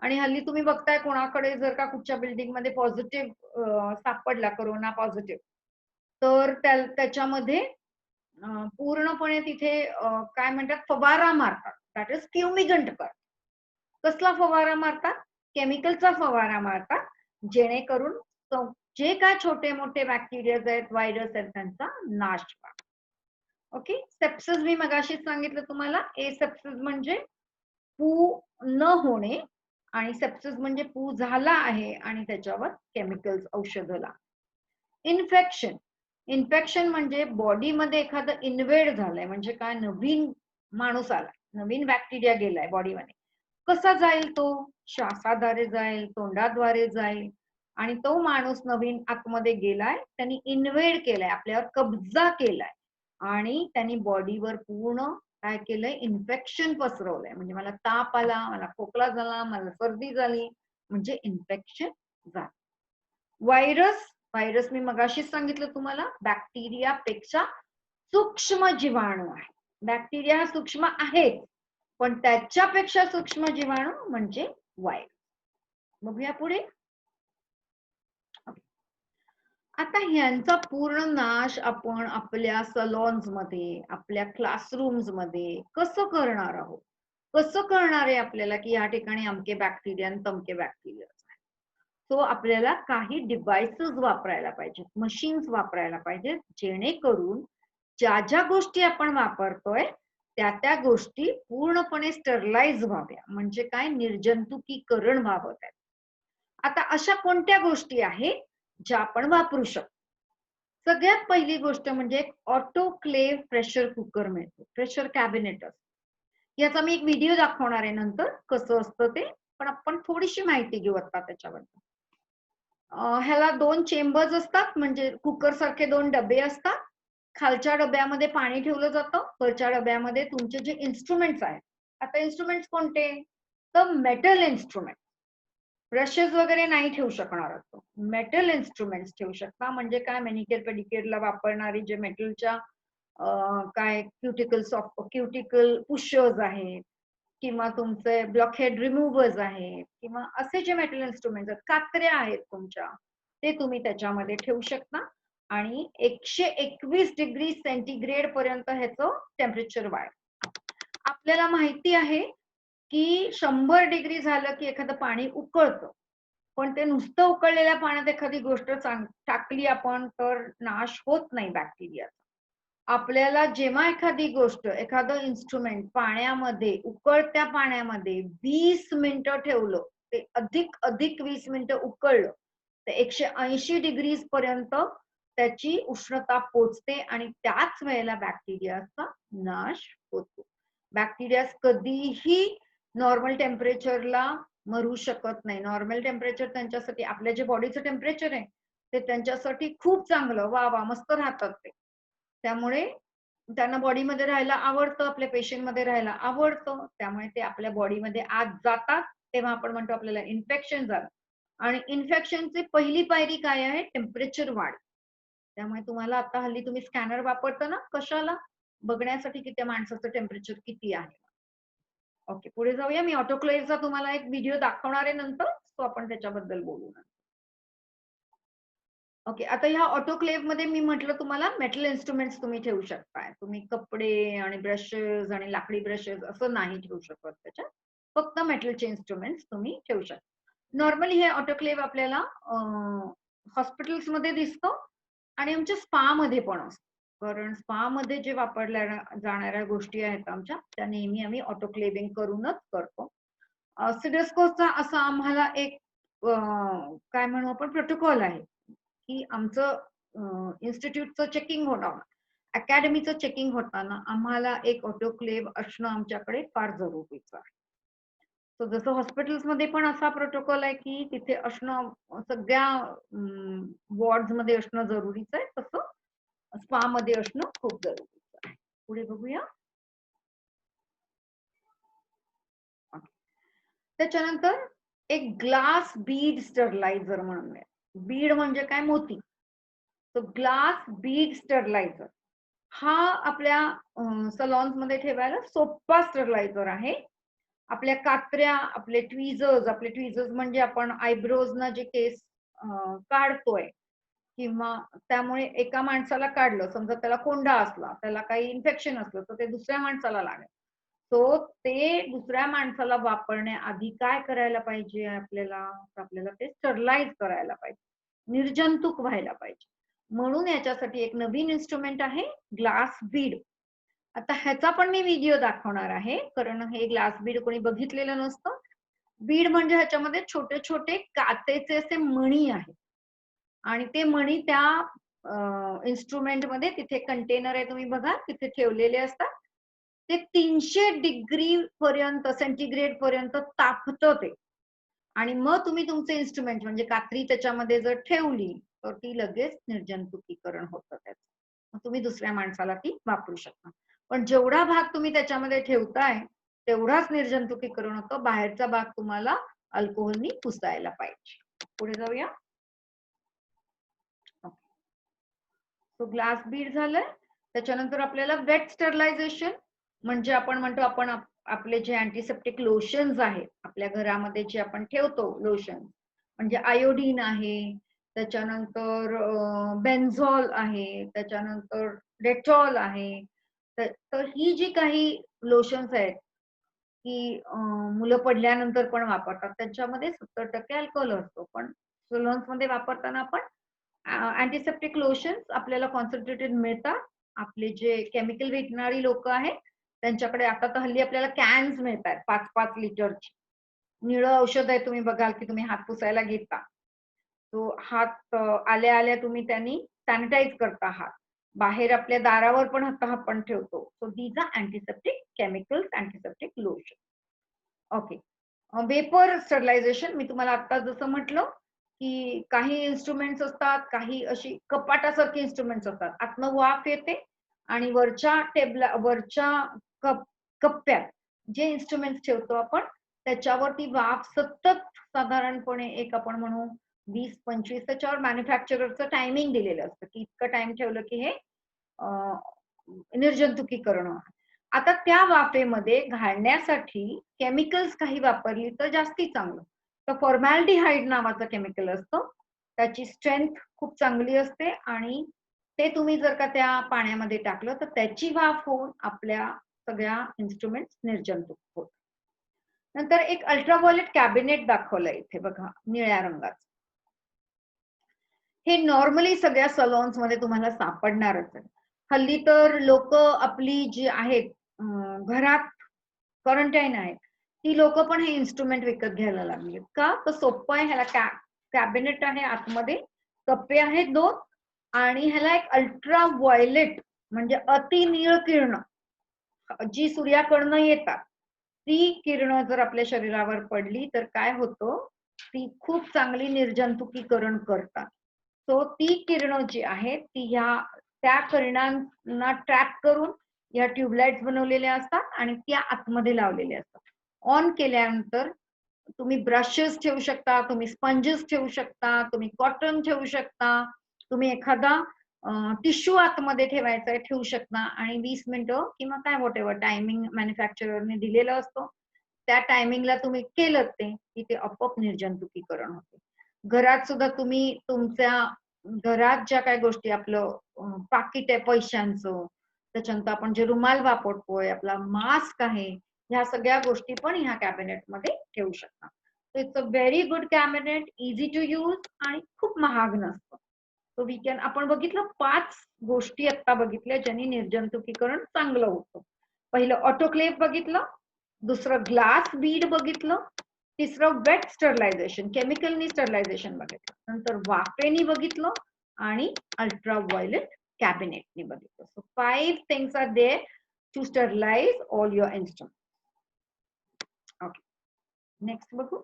आणि हल्ली तुम्ही बघताय कोणाकडे जर का कुठच्या बिल्डिंग मध्ये पॉझिटिव्ह सापडला, कोरोना पॉझिटिव्ह, तर त्याच्यामध्ये पूर्णपणे तिथे काय म्हणतात, फवारा मारतात. दॅट इज फ्युमिगंट करतात. कसला फवारा मारतात, केमिकलचा फवारा मारतात, जेणेकरून जे काय छोटे मोठे बॅक्टेरिया आहेत, व्हायरस आहेत, त्यांचा नाश व्हावा. ओके, सेप्सिस मी मगाशीच सांगितलं तुम्हाला. सेप्सिस म्हणजे पू न होणे आणि सेप्सिस म्हणजे पू झाला आहे आणि त्याच्यावर केमिकल्स औषधला. इन्फेक्शन, इन्फेक्शन म्हणजे बॉडीमध्ये एखादं इन्व्हेड झालंय म्हणजे काय, नवीन माणूस आलाय, नवीन बॅक्टेरिया गेलाय बॉडीमध्ये. कसा जाईल तो, श्वासाद्वारे जाईल, तोंडाद्वारे जाईल आणि तो माणूस नवीन आतमध्ये गेलाय, त्यांनी इन्व्हेड केलाय, आपल्यावर कब्जा केलाय आणि त्यांनी बॉडीवर पूर्ण काय केलंय, इन्फेक्शन पसरवलंय. म्हणजे मला ताप आला, मला खोकला झाला, मला सर्दी झाली, म्हणजे इन्फेक्शन झालं. व्हायरस, व्हायरस मी मगाशीच सांगितलं तुम्हाला, बॅक्टेरियापेक्षा सूक्ष्म जीवाणू आहे. बॅक्टेरिया हा सूक्ष्म आहे, पण त्याच्यापेक्षा सूक्ष्म जीवाणू म्हणजे व्हायरस. बघूया पुढे. आता ह्यांचा पूर्ण नाश आपण आपल्या सलॉन्स मध्ये, आपल्या क्लासरूम्स मध्ये कसं करणार आहोत, कसं करणार आहे आपल्याला की या ठिकाणी अमके बॅक्टेरिया आणि तमके बॅक्टेरिया. तो आपल्याला काही डिव्हाइसेस वापरायला पाहिजेत, मशीन्स वापरायला पाहिजेत, जेणेकरून ज्या ज्या गोष्टी आपण वापरतोय त्या गोष्टी पूर्णपणे स्टरलाइज व्हाव्या, म्हणजे काय, निर्जंतुकीकरण व्हावं त्यात. आता अशा कोणत्या गोष्टी आहेत ज्या आपण वापरू शकतो? सगळ्यात पहिली गोष्ट म्हणजे ऑटोक्लेव्ह प्रेशर कुकर मिळतो, प्रेशर कॅबिनेट असतं. याचा मी एक व्हिडिओ दाखवणार आहे नंतर कसं असतं ते, पण आपण थोडीशी माहिती घेऊ आता त्याच्याबद्दल. ह्याला 2 चेंबर्स असतात, म्हणजे कुकर सारखे 2 डबे असतात. खालच्या डब्यामध्ये पाणी ठेवलं जातं, वरच्या डब्यामध्ये तुमचे जे इन्स्ट्रुमेंट्स आहेत. आता इन्स्ट्रुमेंट्स कोणते? तर मेटल इन्स्ट्रुमेंट. ब्रशेस वगैरे नाही ठेवू शकणार असं. मेटल इन्स्ट्रुमेंट्स ठेवू शकता, म्हणजे काय, मॅनिक्युअर पेडिक्युअरला वापरणारी जे मेटलच्या काय क्युटिकल पुशर्स आहेत, किंवा तुमचे ब्लॉकहेड रिमूव्हर्स आहेत, किंवा असे जे मेटल इन्स्ट्रुमेंट्स आहेत, कात्र्या आहेत तुमच्या, ते तुम्ही त्याच्यामध्ये ठेवू शकता. आणि 121 डिग्री सेंटीग्रेड पर्यंत ह्याचं टेम्परेचर वाढेल. आपल्याला माहिती आहे की 100 डिग्री झालं की एखादं पाणी उकळतं, पण ते नुसतं उकळलेल्या पाण्यात एखादी गोष्ट टाकली आपण तर नाश होत नाही बॅक्टेरियाचा. आपल्याला जेव्हा एखादी गोष्ट, एखादं इन्स्ट्रुमेंट पाण्यामध्ये, उकळत्या पाण्यामध्ये 20 मिनिटं ठेवलं, ते अधिक 20 मिनिटं उकळलं, तर 180 डिग्री पर्यंत त्याची उष्णता पोचते आणि त्याच वेळेला बॅक्टेरियाचा नाश होतो. बॅक्टेरिया कधीही नॉर्मल टेम्परेचरला मरू शकत नाही. नॉर्मल टेम्परेचर त्यांच्यासाठी, आपल्या जे बॉडीचं टेम्परेचर आहे ते त्यांच्यासाठी खूप चांगलं, वा वा मस्त राहतात ते. त्यामुळे त्यांना बॉडीमध्ये राहायला आवडतं, आपल्या पेशींमध्ये राहायला आवडतं. त्यामुळे ते आपल्या बॉडीमध्ये आत जातात, तेव्हा आपण म्हणतो आपल्याला इन्फेक्शन झालं. आणि इन्फेक्शनची पहिली पायरी काय आहे? टेम्परेचर वाढ. त्यामुळे तुम्हाला आता हल्ली तुम्ही स्कॅनर वापरता ना, कशाला? बघण्यासाठी की त्या माणसाचं टेम्परेचर किती आहे. ओके, पुढे जाऊया. मी ऑटोक्लेव्हचा तुम्हाला एक व्हिडिओ दाखवणार आहे नंतर, तो आपण त्याच्याबद्दल बोलू. ओके, आता ह्या ऑटोक्लेव्ह मध्ये मी म्हटलं तुम्हाला मेटल इन्स्ट्रुमेंट्स तुम्ही ठेवू शकताय. तुम्ही कपडे आणि ब्रशेस आणि लाकडी ब्रशेस असं नाही ठेवू शकत त्याच्यात. फक्त मेटलचे इन्स्ट्रुमेंट्स तुम्ही ठेवू शकता. नॉर्मली हे ऑटोक्लेव्ह आपल्याला हॉस्पिटल्स मध्ये दिसतं आणि आमच्या स्पा मध्ये पण असतं. कारण स्पा मध्ये जे वापरल्या जाणाऱ्या गोष्टी आहेत आमच्या, त्या नेहमी आम्ही ऑटोक्लेव्हिंग करूनच करतो. सिडस्कोचा असा आम्हाला एक काय म्हणू आपण, प्रोटोकॉल आहे की आमचं इन्स्टिट्यूटचं चेकिंग होणार, अकॅडमीचं चेकिंग होताना आम्हाला एक ऑटोक्लेव्ह असणं आमच्याकडे फार जरुरीचं आहे. तर जसं हॉस्पिटल्समध्ये पण असा प्रोटोकॉल आहे की तिथे असणं, सगळ्या वॉर्ड्समध्ये असणं जरुरीचं आहे, तसं स्पा मध्ये असणं खूप जरुरीचं आहे. पुढे बघूया. त्याच्यानंतर एक ग्लास बीड स्टरलायझर म्हणून आहे. बीड म्हणजे काय? मोती. तो ग्लास बीड स्टरलायझर हा आपल्या सलॉन्स मध्ये ठेवायला सोपा स्टरलायझर आहे. आपल्या कात्र्या, आपले ट्विझर्स म्हणजे आपण आयब्रोजना जे केस काढतोय, किंवा त्यामुळे एका माणसाला काढलं, समजा त्याला कोंडा असला, त्याला काही इन्फेक्शन असलं, तर ते दुसऱ्या माणसाला लागेल. तो ते दुसऱ्या माणसाला वापरण्याआधी काय करायला पाहिजे आपल्याला? आपल्याला ते स्टरलाइज करायला पाहिजे, निर्जंतुक व्हायला पाहिजे. म्हणून याच्यासाठी एक नवीन इन्स्ट्रुमेंट आहे, ग्लास बीड. आता ह्याचा पण मी व्हिडिओ दाखवणार आहे, कारण हे ग्लास बीड कोणी बघितलेलं नसतं. बीड म्हणजे ह्याच्यामध्ये छोटे छोटे काचेचे असे मणी आहेत आणि ते मणी त्या इन्स्ट्रुमेंट मध्ये, तिथे कंटेनर आहे तुम्ही बघा, तिथे ठेवलेले असतात. ते 300 डिग्री पर्यंत, सेंटीग्रेड पर्यंत तापतं ते. आणि मग तुम्ही तुमचे इन्स्ट्रुमेंट म्हणजे कात्री त्याच्यामध्ये जर ठेवली तर ती लगेच निर्जंतुकीकरण होतं त्याचं. मग तुम्ही दुसऱ्या माणसाला ती वापरू शकता. पण जेवढा भाग तुम्ही त्याच्यामध्ये ठेवताय तेवढाच निर्जंतुकीकरण होतं. बाहेरचा भाग तुम्हाला अल्कोहोलनी पुसायला पाहिजे. पुढे जाऊया. तो ग्लास बीड झालंय. त्याच्यानंतर आपल्याला वेट स्टरलायझेशन, म्हणजे आपण म्हणतो आपण आपले जे अँटीसेप्टिक लोशन्स आहेत आपल्या घरामध्ये जे आपण ठेवतो लोशन, म्हणजे आयोडीन आहे, त्याच्यानंतर बेन्झॉल आहे, त्याच्यानंतर डेटॉल आहे. तर ही जी काही लोशन्स आहेत की मुलं पडल्यानंतर पण वापरतात, त्याच्यामध्ये 70% अल्कोहोल असतो. पण सलोन्स मध्ये वापरताना आपण अँटीसेप्टिक लोशन्स आपल्याला कॉन्सन्ट्रेटेड मिळतात. आपले जे केमिकल विकणारी लोक आहेत त्यांच्याकडे आता तर हल्ली आपल्याला कॅन्स मिळतात 5-5 लिटरची. निळं औषध आहे, तुम्ही बघाल की तुम्ही हात पुसायला घेता. तो हात आल्या आल्या तुम्ही त्यांनी सॅनिटाईज करता हात. बाहेर आपल्या दारावर पण आता आपण ठेवतो. So these are antiseptic chemicals, antiseptic lotion. Okay. Vapour sterilisation मी तुम्हाला आता जसं म्हटलं, की काही इन्स्ट्रुमेंट्स असतात, काही अशी कपाटासारखी इन्स्ट्रुमेंट्स असतात. आतनं वाफ येते आणि वरच्या कप्प्यात जे इन्स्ट्रुमेंट्स ठेवतो आपण, त्याच्यावर ती वाफ सतत साधारणपणे एक आपण म्हणू 20-25 त्याच्यावर मॅन्युफॅक्चररचं टायमिंग दिलेलं असतं, की इतकं टाईम ठेवलं की हे निर्जंतुकीकरण होणार. आता त्या वाफेमध्ये घालण्यासाठी केमिकल्स काही वापरली तर जास्ती चांगलं. तर फॉर्मॅल्डिहाइड नावाचं केमिकल असतं. त्याची स्ट्रेंथ खूप चांगली असते आणि ते तुम्ही जर का त्या पाण्यामध्ये टाकलं तर त्याची वाफ होऊन आपल्या सगळ्या इन्स्ट्रुमेंट्स निर्जंतुक होतात. नंतर एक अल्ट्राव्हायोलेट कॅबिनेट दाखवलंय इथे बघा निळ्या रंगाचं. हे नॉर्मली सगळ्या सलॉन्स मध्ये तुम्हाला सापडणारच आहे. हल्ली तर लोक आपली जी आहेत घरात क्वारंटाईन आहेत ती लोक पण हे इन्स्ट्रुमेंट विकत घ्यायला लागले. का तर सोपं आहे. ह्याला कॅबिनेट आहे, आतमध्ये कप्पे आहेत 2 आणि ह्याला एक अल्ट्रा व्हायलेट म्हणजे अतिनीळ किरण जी सूर्याकडनं येतात ती किरण जर आपल्या शरीरावर पडली तर काय होतं, ती खूप चांगली निर्जंतुकीकरण करतात. सो ती किरण जी आहेत ती त्या किरणांना ट्रॅप करून या ट्यूबलाइट्स बनवलेल्या असतात आणि त्या आतमध्ये लावलेल्या असतात. ऑन केल्यानंतर तुम्ही ब्रशेस ठेवू शकता, तुम्ही स्पंजेस ठेवू शकता, तुम्ही कॉटन ठेवू शकता, तुम्ही एखादा टिश्यू आतमध्ये ठेवायचा ठेवू शकता आणि 20 मिनिटं किंवा काय व्हॉटएव्हर टायमिंग मॅन्युफॅक्चररने दिलेला असतो त्या टायमिंगला तुम्ही केलं की ते आपोआप निर्जंतुकीकरण होते. घरात सुद्धा तुम्ही तुमच्या घरात ज्या काही गोष्टी आपलं पाकिट आहे पैशांचं, त्याच्यानंतर आपण जे रुमाल वापरतोय, आपला मास्क आहे, ह्या सगळ्या गोष्टी पण ह्या कॅबिनेटमध्ये ठेवू शकता. It's a very good cabinet, easy to use आणि खूप महाग नसतं. सो वी कॅन आपण बघितलं 5 गोष्टी आता बघितल्या ज्यांनी निर्जंतुकीकरण चांगलं होतं. पहिलं ऑटोक्लेव्ह बघितलं, दुसरं ग्लास बीड बघितलं, तिसरं वेट स्टरलायझेशन केमिकलनी स्टरलायझेशन बघितलं, नंतर वाफेनी बघितलं आणि अल्ट्रा व्हायोलेट कॅबिनेटनी बघितलं. So 5 things are there to sterilise all your instrument. Okay, next बघू.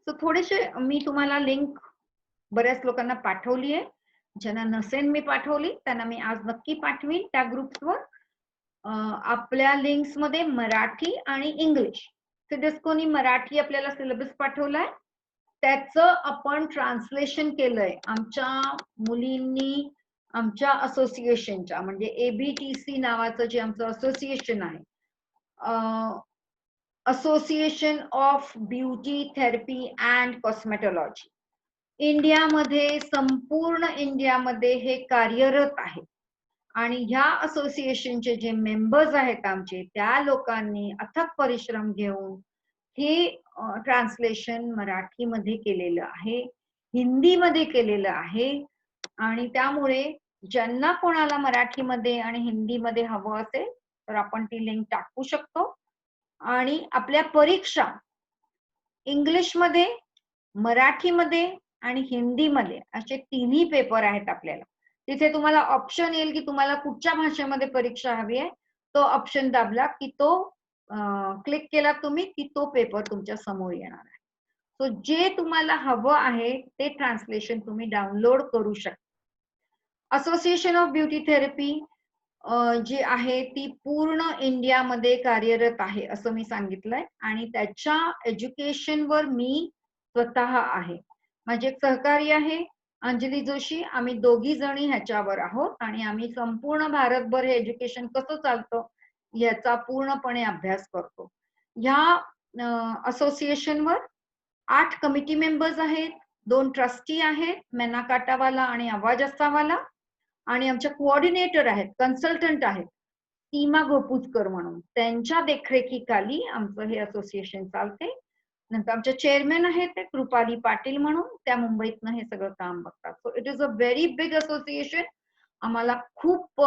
सो थोडेसे मी तुम्हाला लिंक बऱ्याच लोकांना पाठवली आहे. ज्यांना नसेल मी पाठवली त्यांना मी आज नक्की पाठवीन त्या ग्रुप्सवर. आपल्या लिंक्स मध्ये मराठी आणि इंग्लिश सिडेस्कोनी मराठी आपल्याला सिलेबस पाठवलाय, त्याचं आपण ट्रान्सलेशन केलंय. आमच्या मुलींनी आमच्या असोसिएशनच्या म्हणजे ABTC नावाचं जे आमचं असोसिएशन आहे, association of beauty therapy and cosmetology, इंडियामध्ये संपूर्ण इंडियामध्ये हे कार्यरत आहे आणि ह्या असोसिएशनचे जे मेंबर्स आहेत आमचे त्या लोकांनी अथक परिश्रम घेऊन हे ट्रान्सलेशन मराठीमध्ये केलेलं आहे, हिंदीमध्ये केलेलं आहे आणि त्यामुळे ज्यांना कोणाला मराठीमध्ये आणि हिंदीमध्ये हवं असेल तर आपण ती लिंक टाकू शकतो. आणि आपल्या परीक्षा इंग्लिशमध्ये, मराठीमध्ये आणि हिंदीमध्ये असे तिन्ही पेपर आहेत आपल्याला. तिथे तुम्हाला ऑप्शन येईल की तुम्हाला कुठच्या भाषेमध्ये परीक्षा हवी आहे, तो ऑप्शन दाबला की तो क्लिक केला तुम्ही की तो पेपर तुमच्या समोर येणार आहे. सो जे तुम्हाला हवं आहे ते ट्रान्सलेशन तुम्ही डाउनलोड करू शकता. असोसिएशन ऑफ ब्युटी थेरपी जी आहे ती पूर्ण इंडियामध्ये कार्यरत आहे असं मी सांगितलंय आणि त्याच्या एज्युकेशनवर मी स्वतः आहे. माझे एक सहकारी आहे अंजली जोशी, आम्ही दोघी जणी ह्याच्यावर आहोत आणि आम्ही संपूर्ण भारतभर हे एज्युकेशन कसं चालतं याचा पूर्णपणे अभ्यास करतो. ह्या असोसिएशनवर 8 कमिटी मेंबर्स आहेत, 2 ट्रस्टी आहेत, मेना काटावाला आणि आवाज असावाला आणि आमच्या कोऑर्डिनेटर आहेत, कन्सल्टंट आहेत सीमा गोपुजकर म्हणून. त्यांच्या देखरेखीखाली आमचं हे असोसिएशन चालते. नंतर आमच्या चेअरमॅन आहेत ते कृपाली पाटील म्हणून, त्या मुंबईतनं हे सगळं काम बघतात. So it is a very big association. आम्हाला खूप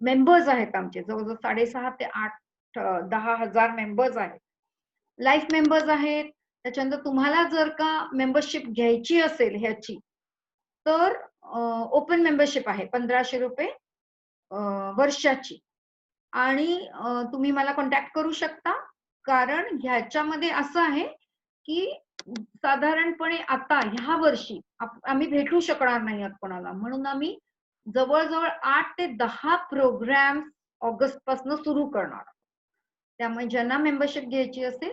मेंबर्स आहेत आमचे, जवळजवळ 6.5 ते 8-10,000 मेंबर्स आहेत. लाईफ मेंबर्स आहेत. त्याच्यानंतर तुम्हाला जर का मेंबरशिप घ्यायची असेल ह्याची, तर ओपन मेंबरशिप आहे ₹1,500 वर्षाची. आणि तुम्ही मला कॉन्टॅक्ट करू शकता. कारण ह्याच्यामध्ये असं आहे, की साधारणपणे आता ह्या वर्षी आम्ही भेटू शकणार नाही आहोत कोणाला. म्हणून आम्ही जवळ-जवळ 8 ते 10 प्रोग्राम्स ऑगस्टपासून सुरू करणार आहोत. त्यामुळे ज्यांना मेंबरशिप घ्यायची असेल,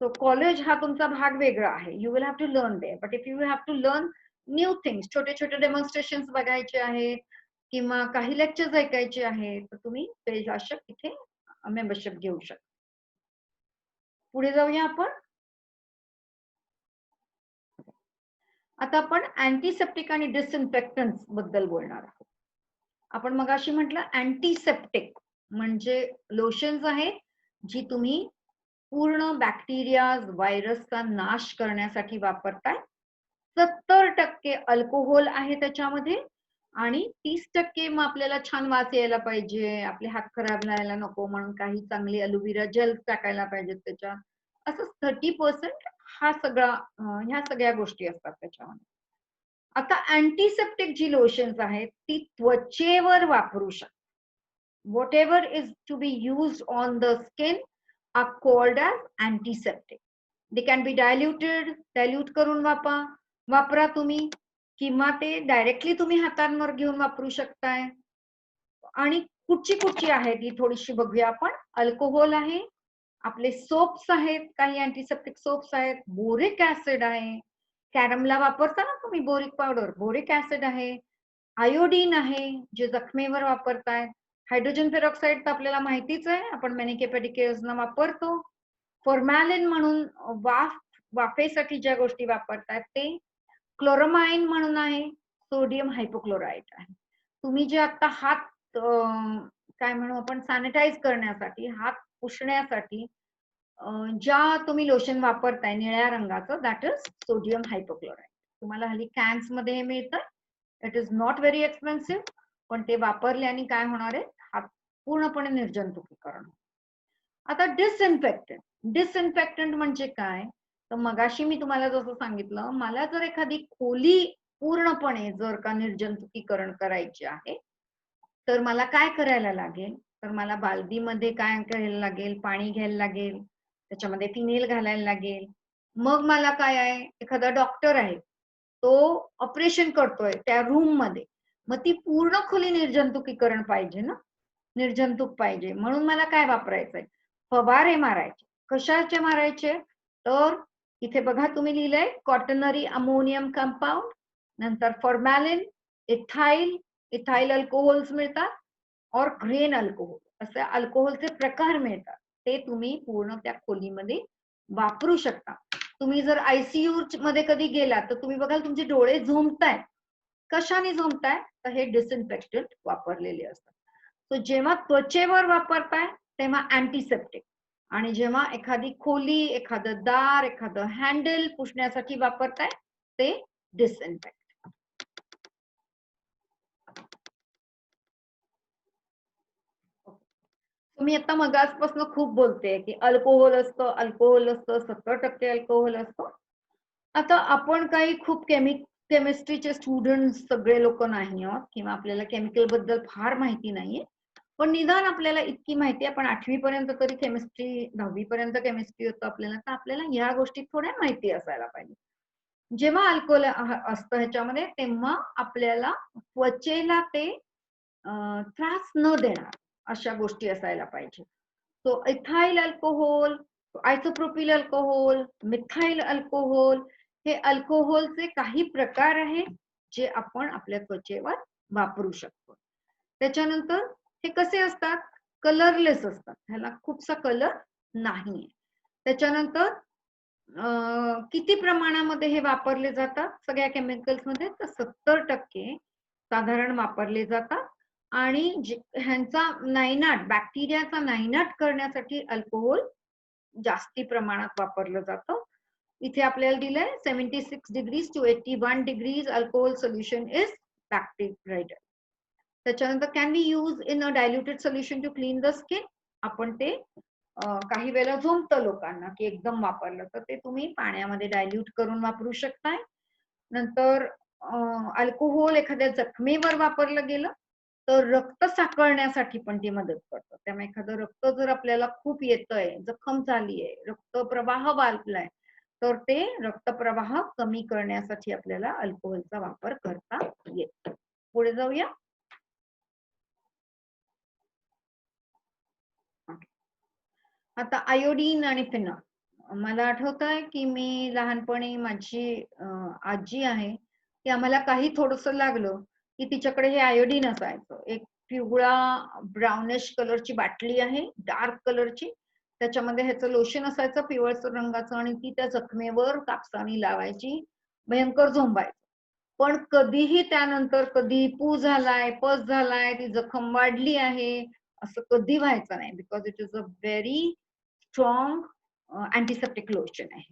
सो कॉलेज हा तुमचा भाग वेगळा आहे. You will have to learn there. But if you have to learn new things, छोटे-छोटे डेमॉन्स्ट्रेशन्स बघायचे आहेत किंवा काही लेक्चर्स ऐकायचे आहेत, तर तुम्ही पेशाशक इथे मेंबरशिप घेऊ शकता. पुढे जाऊया आपण. आता आपण अँटीसेप्टिक आणि डिसइन्फेक्टंट्स बद्दल बोलणार आहोत. आपण मगाशी म्हटलं अँटीसेप्टिक म्हणजे लोशन्स आहेत जी तुम्ही पूर्ण बॅक्टेरिया, व्हायरसचा नाश करण्यासाठी वापरताय. 70% अल्कोहोल आहे त्याच्यामध्ये आणि 30% मग आपल्याला छान वास यायला पाहिजे, आपले हात खराब व्हायला नको म्हणून काही चांगली अलोव्हेरा जेल टाकायला पाहिजेत त्याच्यात. असं 30% हा सगळा ह्या सगळ्या गोष्टी असतात त्याच्यामध्ये. आता अँटीसेप्टिक जी लोशन्स आहेत ती त्वचेवर वापरू शकता. Whatever is to be used on the skin are called as antiseptic. They can be diluted, dilute करून वापरा तुम्ही, किंवा ते डायरेक्टली तुम्ही हातांवर घेऊन वापरू शकताय. आणि कुठची आहे ती थोडीशी बघूया आपण. अल्कोहोल आहे, आपले सोप्स आहेत, काही अँटीसेप्टिक सोप्स आहेत, बोरिक ऍसिड आहे, कॅरमला वापरता ना तुम्ही बोरिक पावडर, बोरिक ऍसिड आहे, आयोडीन आहे जे जखमेवर वापरतायत, हायड्रोजन पेरॉक्साईड तर आपल्याला माहितीच आहे, आपण मॅनिक्युअर पेडिक्युअर्सना वापरतो. फॉर्मॅलिन म्हणून वाफेसाठी ज्या गोष्टी वापरतात ते, क्लोरामाइन म्हणून आहे, सोडियम हायपोक्लोराइट आहे. तुम्ही जे आता हात काय म्हणू आपण सॅनिटाइज करण्यासाठी, हात पुसण्यासाठी ज्या तुम्ही लोशन वापरताय निळ्या रंगाचं, दॅट इज सोडियम हायपोक्लोराइट. तुम्हाला हल्ली कॅन्स मध्ये हे मिळतं. It is not very expensive, पण ते वापरल्याने काय होणार आहे, हात पूर्णपणे निर्जंतुकीकरण. आता डिसइन्फेक्टंट म्हणजे काय, तर मगाशी मी तुम्हाला जसं सांगितलं, मला जर एखादी खोली पूर्णपणे जर का निर्जंतुकीकरण करायची आहे, तर मला काय करायला लागेल, तर मला बालदीमध्ये काय करायला लागेल, पाणी घ्यायला लागेल, त्याच्यामध्ये फिनेल घालायला लागेल. मग मला काय आहे, एखादा डॉक्टर आहे, तो ऑपरेशन करतोय त्या रूम मध्ये, मग ती पूर्ण खोली निर्जंतुकीकरण पाहिजे ना, निर्जंतुक पाहिजे. म्हणून मला काय वापरायचंय, फवारे मारायचे. कशाचे मारायचे, तर इथे बघा तुम्ही लिहिलंय क्वाटर्नरी अमोनियम कंपाऊंड, नंतर फॉर्मॅलिन, इथाइल अल्कोहोल्स मिळतात, और ग्रेन अल्कोहोल, असे अल्कोहोलचे प्रकार मिळतात. ते तुम्ही पूर्ण त्या खोलीमध्ये वापरू शकता. तुम्ही जर आयसीयू मध्ये कधी गेला तर तुम्ही बघाल तुमचे डोळे झोंबतायत. कशाने झोंबताय, तर हे डिसइन्फेक्टंट वापरलेले असतात. तो जेव्हा त्वचेवर वापरताय तेव्हा अँटीसेप्टिक, आणि जेव्हा एखादी खोली, एखादं दार, एखादं हँडल पुसण्यासाठी वापरताय ते डिसइन्फेक्ट. मी आता मगासपासून खूप बोलते की अल्कोहोल असतं, 70% अल्कोहोल असतं. आता आपण काही खूप केमिस्ट्रीचे स्टुडंट सगळे लोक नाही आहोत किंवा आपल्याला केमिकल बद्दल फार माहिती नाहीये, पण निदान आपल्याला इतकी माहिती आहे, आपण 8वी पर्यंत तरी केमिस्ट्री, 10वी पर्यंत केमिस्ट्री होतं आपल्याला, तर आपल्याला या गोष्टी थोड्या माहिती असायला पाहिजे. जेव्हा अल्कोहोल असतं ह्याच्यामध्ये, तेव्हा आपल्याला त्वचेला ते त्रास न देणार अशा गोष्टी असायला पाहिजे. तो ethyl alcohol, isopropyl alcohol, methyl alcohol, हे अल्कोहोलचे काही प्रकार आहेत जे आपण आपल्या त्वचेवर वापरू शकतो. त्याच्यानंतर हे कसे असतात, कलरलेस असतात, ह्याला खूपसा कलर नाहीये. त्याच्यानंतर किती प्रमाणामध्ये हे वापरले जातात सगळ्या केमिकल्स मध्ये, तर 70% साधारण वापरले जातात. आणि ह्यांचा नायनाट, बॅक्टेरियाचा नायनाट करण्यासाठी अल्कोहोल जास्ती प्रमाणात वापरलं जातं. इथे आपल्याला दिलंय 76 degrees to 81 degrees alcohol solution is bactericide. त्याच्यानंतर can be use in a diluted solution to clean the skin. आपण ते काही वेळेला झोमतं लोकांना की एकदम वापरलं तर ते तुम्ही पाण्यामध्ये डायल्यूट करून वापरू शकताय. नंतर अल्कोहोल एखाद्या जखमेवर वापरलं गेलं तर रक्त साकळण्यासाठी पण ती मदत करतं. त्यामुळे एखादं रक्त जर आपल्याला खूप येतंय, जखम झालीये, रक्तप्रवाह वाढलाय, तर ते रक्तप्रवाह कमी करण्यासाठी आपल्याला अल्कोहोलचा वापर करता येतो. पुढे जाऊया. आता आयोडीन आणि फिनॉल. मला आठवतंय की मी लहानपणी माझी आजी आहे की आम्हाला काही थोडंसं लागलं की तिच्याकडे हे आयोडीन असायचं. एक पिवळा ब्राउनिश कलरची बाटली आहे, डार्क कलरची. त्याच्यामध्ये ह्याचं लोशन असायचं पिवळसर रंगाचं आणि ती त्या जखमेवर कापसाने लावायची. भयंकर झोंबायचं. पण कधीही त्यानंतर कधी पू झालाय, पस झालाय, ती जखम वाढली आहे, असं कधी व्हायचं नाही. Because it is a very strong antiseptic lotion आहे.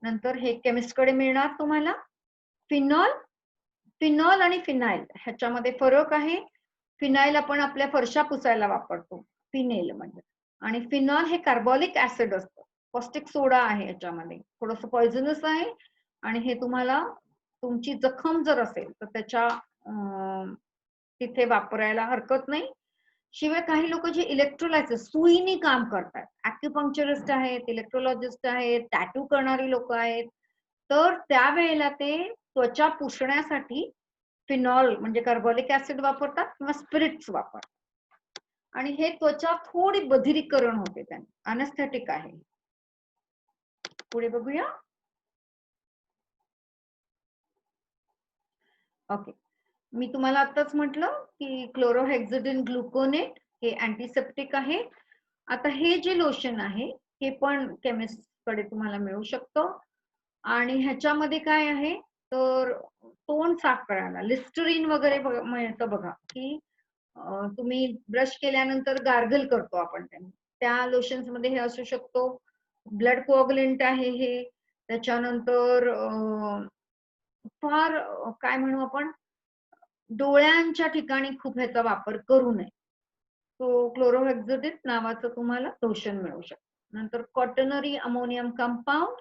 नंतर हे केमिस्टकडे मिळणार तुम्हाला. फिनॉल, फिनॉल आणि फिनाइल ह्याच्यामध्ये फरक आहे. फिनाइल आपण आपल्या फरशा पुसायला वापरतो, फिनेल म्हणजे. आणि फिनॉल हे कार्बोलिक ऍसिड असतं, कॉस्टिक सोडा आहे याच्यामध्ये, थोडंसं पॉइझनस आहे. आणि हे तुम्हाला तुमची जखम जर असेल तर त्याच्या तिथे वापरायला हरकत नाही. शिवाय काही लोक जे इलेक्ट्रोलायसिस सुईनी काम करतात, ॲक्युपंक्चरिस्ट आहेत, इलेक्ट्रोलॉजिस्ट आहेत, टॅटू करणारी लोक आहेत, तर त्यावेळेला ते त्वचा पुसण्यासाठी फिनॉल म्हणजे कार्बोलिक ऍसिड वापरतात किंवा स्पिरिट्स वापरतात. आणि हे त्वचा थोडी बधिरीकरण होते त्याने, अनेस्थेटिक आहे. पुढे बघूया. ओके, मी तुम्हाला आताच म्हटलं की क्लोरोहेक्झिडिन ग्लुकोनेट हे अँटीसेप्टिक आहे. आता हे जे लोशन आहे हे पण केमिस्ट कडे तुम्हाला मिळू शकतं. आणि ह्याच्यामध्ये काय आहे तर तोंड साफ करायला लिस्टरीन वगैरे मिळतं बघा, की तुम्ही ब्रश केल्यानंतर गार्गल करतो आपण त्याने, त्या लोशन्स मध्ये हे असू शकतो. ब्लड कोअगुलेंट आहे हे. त्याच्यानंतर फार काय म्हणू आपण, डोळ्यांच्या ठिकाणी खूप ह्याचा वापर करू नये. तो क्लोरोहेक्झिडिन नावाचं तुम्हाला लोशन मिळू शकतं. नंतर क्वाटर्नरी अमोनियम कंपाऊंड,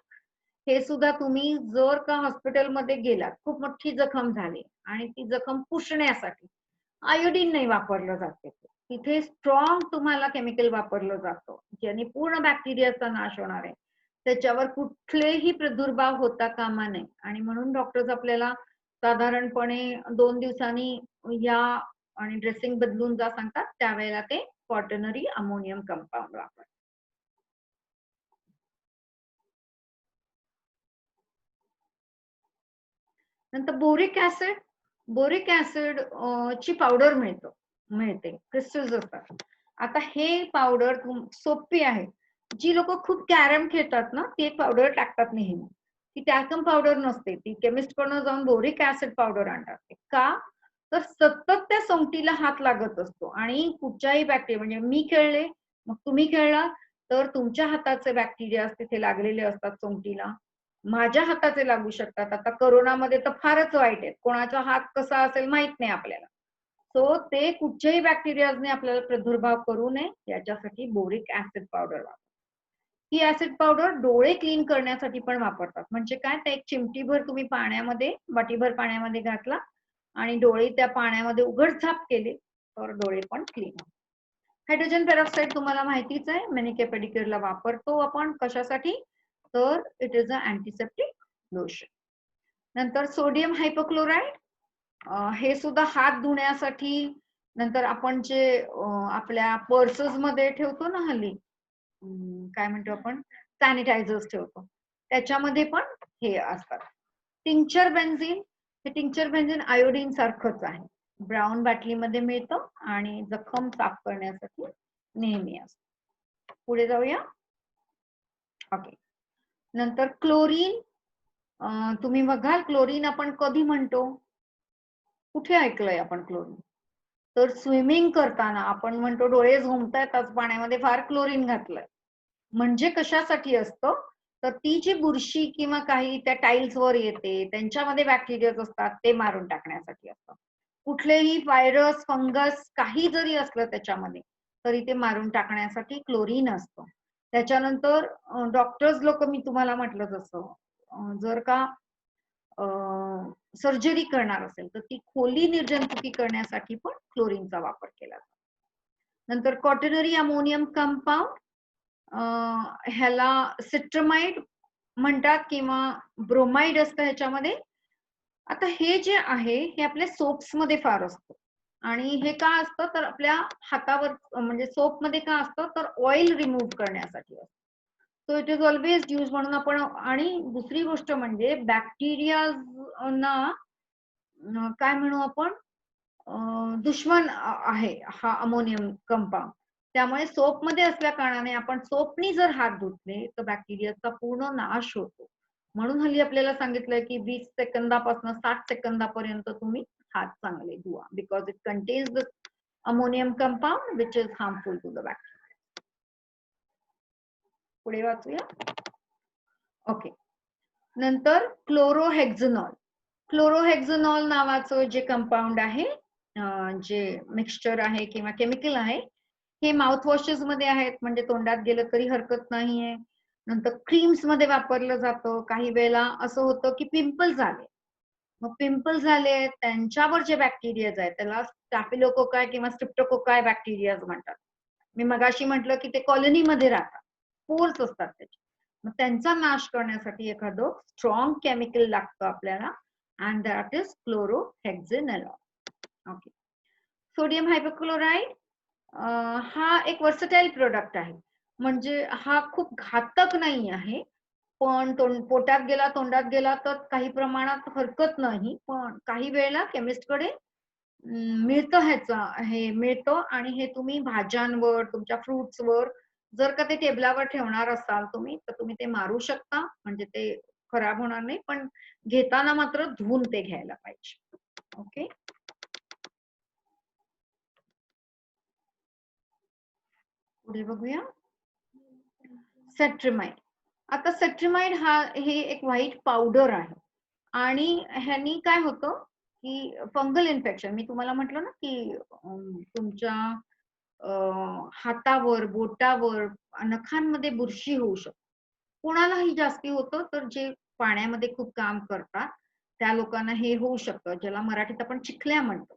हे सुद्धा तुम्ही जर का हॉस्पिटलमध्ये गेलात, खूप मोठी जखम झाली आणि ती जखम पुसण्यासाठी आयोडीन नाही वापरलं जाते, तिथे स्ट्रॉंग तुम्हाला केमिकल वापरलं जातं, ज्याने पूर्ण बॅक्टेरियाचा नाश होणार आहे. त्याच्यावर कुठलेही प्रादुर्भाव होता कामा नये. आणि म्हणून डॉक्टर्स आपल्याला साधारणपणे 2 दिवसांनी या आणि ड्रेसिंग बदलून जा सांगतात, त्यावेळेला ते क्वाटर्नरी अमोनियम कंपाऊंड वापरतात. नंतर बोरिक ऍसिड, बोरिक ऍसिड ची पावडर मिळते, क्रिस्टल्स असतात. आता हे पावडर सोपी आहे. जी लोक खूप कॅरम खेळतात ना, ती एक पावडर टाकतात नेहमी. ती टॅल्कम पावडर नसते, ती केमिस्ट कडून जाऊन बोरिक ऍसिड पावडर आणतात. का तर सतत त्या सोंगटीला हात लागत असतो आणि कुठच्याही बॅक्टेरिया, म्हणजे मी खेळले मग तुम्ही खेळला तर तुमच्या हाताचे बॅक्टेरिया तिथे लागलेले असतात सोंगटीला, माझ्या हाताचे लागू शकतात. आता कोरोनामध्ये तर फारच वाईट आहे, कोणाचा हात कसा असेल माहित नाही आपल्याला. सो ते कुठच्याही बॅक्टेरियाजने आपल्याला प्रादुर्भाव करू नये याच्यासाठी बोरिक ऍसिड पावडर वापरतात. ही ऍसिड पावडर डोळे क्लीन करण्यासाठी पण वापरतात. म्हणजे काय, तर एक चिमटीभर तुम्ही पाण्यामध्ये, वाटीभर पाण्यामध्ये घातला आणि डोळे त्या पाण्यामध्ये उघडझाप केले तर डोळे पण क्लीन होतात. हायड्रोजन पेरॉक्साईड तुम्हाला माहितीच आहे, मॅनिक्युअर पेडिक्युअरला वापरतो आपण. कशासाठी तर it is a antiseptic lotion. नंतर सोडियम हायपोक्लोराइड, हे सुद्धा हात धुण्यासाठी. नंतर आपण जे आपल्या पर्सेस मध्ये ठेवतो ना हल्ली, काय म्हणतो आपण, सॅनिटायझर्स ठेवतो, त्याच्यामध्ये पण हे असतात. टिंक्चर बेन्झिन, हे टिंक्चर बेन्झिन आयोडीन सारखंच आहे, ब्राऊन बाटलीमध्ये मिळतं आणि जखम साफ करण्यासाठी नेहमी असतं. पुढे जाऊया. ओके, नंतर क्लोरीन. तुम्ही बघाल क्लोरीन आपण कधी म्हणतो, कुठे ऐकलंय आपण क्लोरीन, तर स्विमिंग करताना आपण म्हणतो डोळे झोंबतायत आज पाण्यामध्ये, फार क्लोरीन घातलंय. म्हणजे कशासाठी असतं तर ती जी बुरशी किंवा काही त्या टाईल्स वर येते त्यांच्यामध्ये बॅक्टेरिया असतात ते मारून टाकण्यासाठी असतं. कुठलेही व्हायरस, फंगस काही जरी असलं त्याच्यामध्ये तरी ते मारून टाकण्यासाठी क्लोरीन असतं. त्याच्यानंतर डॉक्टर्स लोक, मी तुम्हाला म्हटलं तसं, जर का सर्जरी करणार असेल तर ती खोली निर्जंतुकी करण्यासाठी पण क्लोरीनचा वापर केला जातो. नंतर क्वाटर्नरी अमोनियम कंपाऊंड, ह्याला सिट्रमाइड म्हणतात किंवा ब्रोमाइड असतं ह्याच्यामध्ये. आता हे जे आहे हे आपल्या सोप्स मध्ये फार असतं आणि हे का असतं तर आपल्या हातावर, म्हणजे सोप मध्ये का असतं तर ऑइल रिमूव्ह करण्यासाठी असतं. So it is always use म्हणून आपण. आणि दुसरी गोष्ट म्हणजे बॅक्टेरिया ना काय म्हणू आपण, दुश्मन आहे हा अमोनियम कंपाऊंड. त्यामुळे सोप मध्ये असल्या कारणाने आपण सोपनी जर हात धुतले तर बॅक्टेरियाचा पूर्ण नाश होतो. म्हणून हल्ली आपल्याला सांगितलंय की 20 सेकंदापासून 60 सेकंदापर्यंत तुम्ही हात चांगले धुवा, because it contains the ammonium compound which is harmful to the bacteria. पुढे वाचूया. ओके. नंतर क्लोरोहेक्झनॉल. क्लोरोहेक्झनॉल नावाचं जे कंपाऊंड आहे, जे मिक्सचर आहे किंवा केमिकल आहे, हे माउथवॉशेस मध्ये आहेत, म्हणजे तोंडात गेलं तरी हरकत नाहीये. नंतर क्रीम्स मध्ये वापरलं जातं. काही वेळेला असं होतं की पिंपल्स आले, मग पिंपल्स झाले त्यांच्यावर जे बॅक्टेरियाज आहेत त्याला स्टॅफिलोकोकाय किंवा स्ट्रिप्टोकोकाय बॅक्टेरियाज म्हणतात. मी मगाशी म्हटलं की ते कॉलनीमध्ये राहतात, पोर्स असतात त्याचे. मग त्यांचा नाश करण्यासाठी एखादं स्ट्रॉंग केमिकल लागतं आपल्याला, and that is chlorhexidine. Okay. Sodium hypochlorite हा एक वर्सटाईल प्रोडक्ट आहे, म्हणजे हा खूप घातक नाही आहे, पण पोटात गेला, तोंडात गेला तर काही प्रमाणात हरकत नाही. पण काही वेळेला केमिस्टकडे मिळतं, ह्याचं हे मिळतं आणि हे तुम्ही भाज्यांवर, तुमच्या फ्रुट्सवर जर का ते टेबलावर ठेवणार असाल तुम्ही, तर तुम्ही ते मारू शकता, म्हणजे ते खराब होणार नाही. पण घेताना मात्र धुवून ते घ्यायला पाहिजे. ओके. पुढे बघूया. सेट्रिमाइड. आता सेट्रिमाइड हा हे एक व्हाईट पावडर आहे आणि ह्यानी काय होतं की फंगल इन्फेक्शन, मी तुम्हाला म्हटलं ना की तुमच्या हातावर, बोटावर, नखांमध्ये बुरशी होऊ शकते. कोणालाही जास्ती होतं तर जे पाण्यामध्ये खूप काम करतात त्या लोकांना हे होऊ शकतं, ज्याला मराठीत आपण चिखल्या म्हणतो.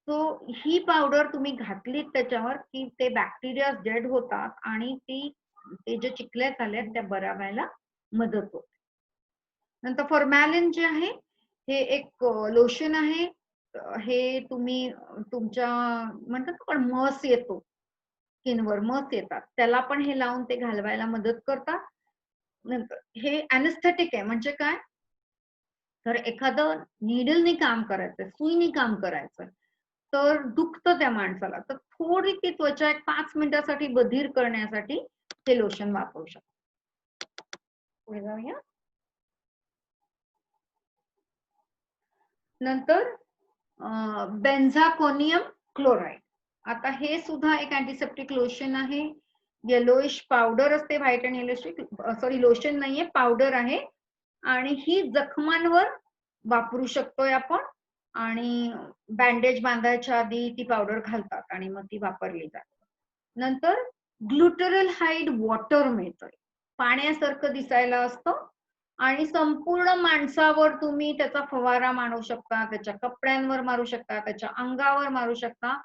सो ही पावडर तुम्ही घातलीत त्याच्यावर की ते बॅक्टेरिया डेड होतात आणि ते जे चिखल्या झाल्यात त्या बऱ्या व्हायला मदत होते. नंतर फॉर्मॅलिन जे आहे हे एक लोशन आहे. हे तुम्ही तुमच्या म्हणतात पण मस येतो स्किनवर, मस येतात त्याला पण हे लावून ते घालवायला मदत करतात. नंतर हे अॅनेस्थेटिक आहे, म्हणजे काय तर एखादं नीडलनी काम करायचंय, सुईनी काम करायचंय, तर दुखतं त्या माणसाला, तर थोडी ती त्वचा एक 5 मिनिटासाठी बधीर करण्यासाठी हे लोशन वापरू शकतो. पुढे जाऊया. नंतर बेन्झाकोनियम क्लोराईड. आता हे सुद्धा एक अँटीसेप्टिक लोशन आहे. येलोइश पावडर असते, white and yellowish, sorry lotion नाहीये, पावडर आहे आणि ही जखमांवर वापरू शकतोय आपण. आणि बँडेज बांधायच्या आधी ती पावडर घालतात आणि मग ती वापरली जाते. नंतर ग्लुटरलहाइड वॉटर मिळतंय, पाण्यासारखं दिसायला असतं आणि संपूर्ण माणसावर तुम्ही त्याचा फवारा मारू शकता, त्याच्या कपड्यांवर मारू शकता, त्याच्या अंगावर मारू शकता.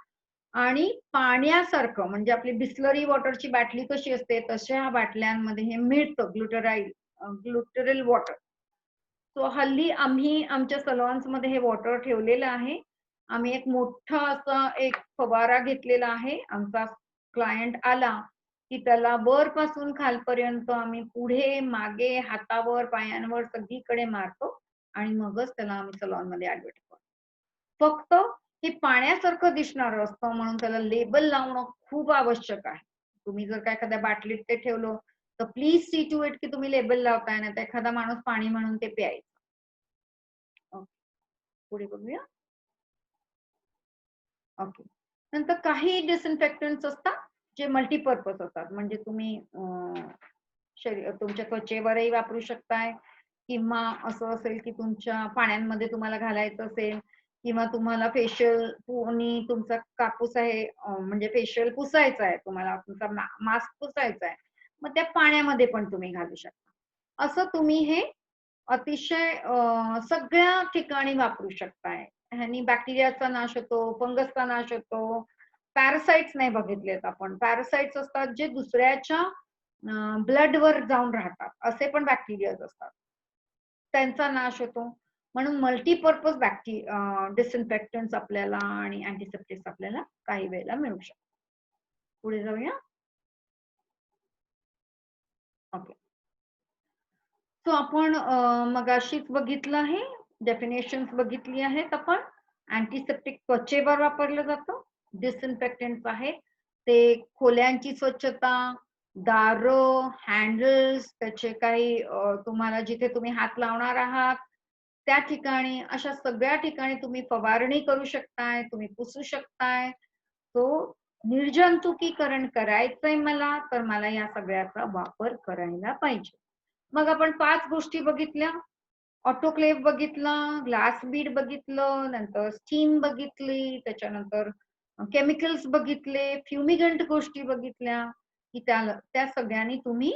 आणि पाण्यासारखं, म्हणजे आपली बिस्लरी वॉटरची बाटली कशी असते तशा बाटल्यांमध्ये हे मिळतं ग्लुटरल वॉटर. सो हल्ली आम्ही आमच्या सलॉन्स मध्ये हे वॉटर ठेवलेलं आहे. आम्ही एक मोठा असा एक फवारा घेतलेला आहे. आमचा क्लायंट आला की त्याला वरपासून खालपर्यंत आम्ही पुढे मागे हातावर पायांवर सगळीकडे मारतो आणि मगच त्याला आम्ही सलॉन मध्ये ऍडमिट करतो. फक्त हे पाण्यासारखं दिसणारं असतं म्हणून त्याला लेबल लावणं खूप आवश्यक आहे. तुम्ही जर का एखाद्या बाटलीत ते ठेवलं तर प्लीज सी टू इट की तुम्ही लेबल लावताय, ना तर एखादा माणूस पाणी म्हणून ते प्यायचं. पुढे बघूया. ओके. नंतर काही डिसइन्फेक्टंट्स असतात जे मल्टीपर्पज असतात, म्हणजे तुम्ही तुमच्या त्वचेवरही वापरू शकताय किंवा असं असेल की तुमच्या पाण्यामध्ये तुम्हाला घालायचं असेल किंवा तुम्हाला फेशियल कोणी तुमचा कापूस आहे म्हणजे फेशियल पुसायचा आहे, तुम्हाला तुमचा मास्क पुसायचा आहे, मग त्या पाण्यामध्ये पण तुम्ही घालू शकता. असं तुम्ही हे अतिशय सगळ्या ठिकाणी वापरू शकताय. ह्यानी बॅक्टेरियाचा नाश होतो, फंगसचा नाश होतो. पॅरासाइट्स नाही बघितलेत आपण. पॅरासाइट्स असतात जे दुसऱ्याच्या ब्लडवर जाऊन राहतात. असे पण बॅक्टेरियाज असतात. त्यांचा नाश होतो. म्हणून मल्टीपर्पज डिसइन्फेक्टंट्स आपल्याला आणि अँटिसेप्टिक्स आपल्याला काही वेळेला मिळू शकतात. पुढे जाऊया. ओके. सो आपण मगाशीच बघितलं आहे, डेफिनेशन्स बघितली आहेत आपण. अँटिसेप्टिक त्वचेवर वापरलं जातं. डिसइन्फेक्टंट्स आहेत ते खोल्यांची स्वच्छता, दारं, हँडल्स, त्याचे काही तुम्हाला जिथे तुम्ही हात लावणार आहात, त्या ठिकाणी अशा सगळ्या ठिकाणी तुम्ही फवारणी करू शकताय, तुम्ही पुसू शकताय. तो निर्जंतुकीकरण करायचंय मला, तर मला या सगळ्याचा वापर करायला पाहिजे. मग आपण 5 गोष्टी बघितल्या. ऑटोक्लेव्ह बघितला, ग्लास बीड बघितलं, नंतर स्टीम बघितली, त्याच्यानंतर केमिकल्स बघितले, फ्युमिगंट गोष्टी बघितल्या, की त्या सगळ्यांनी तुम्ही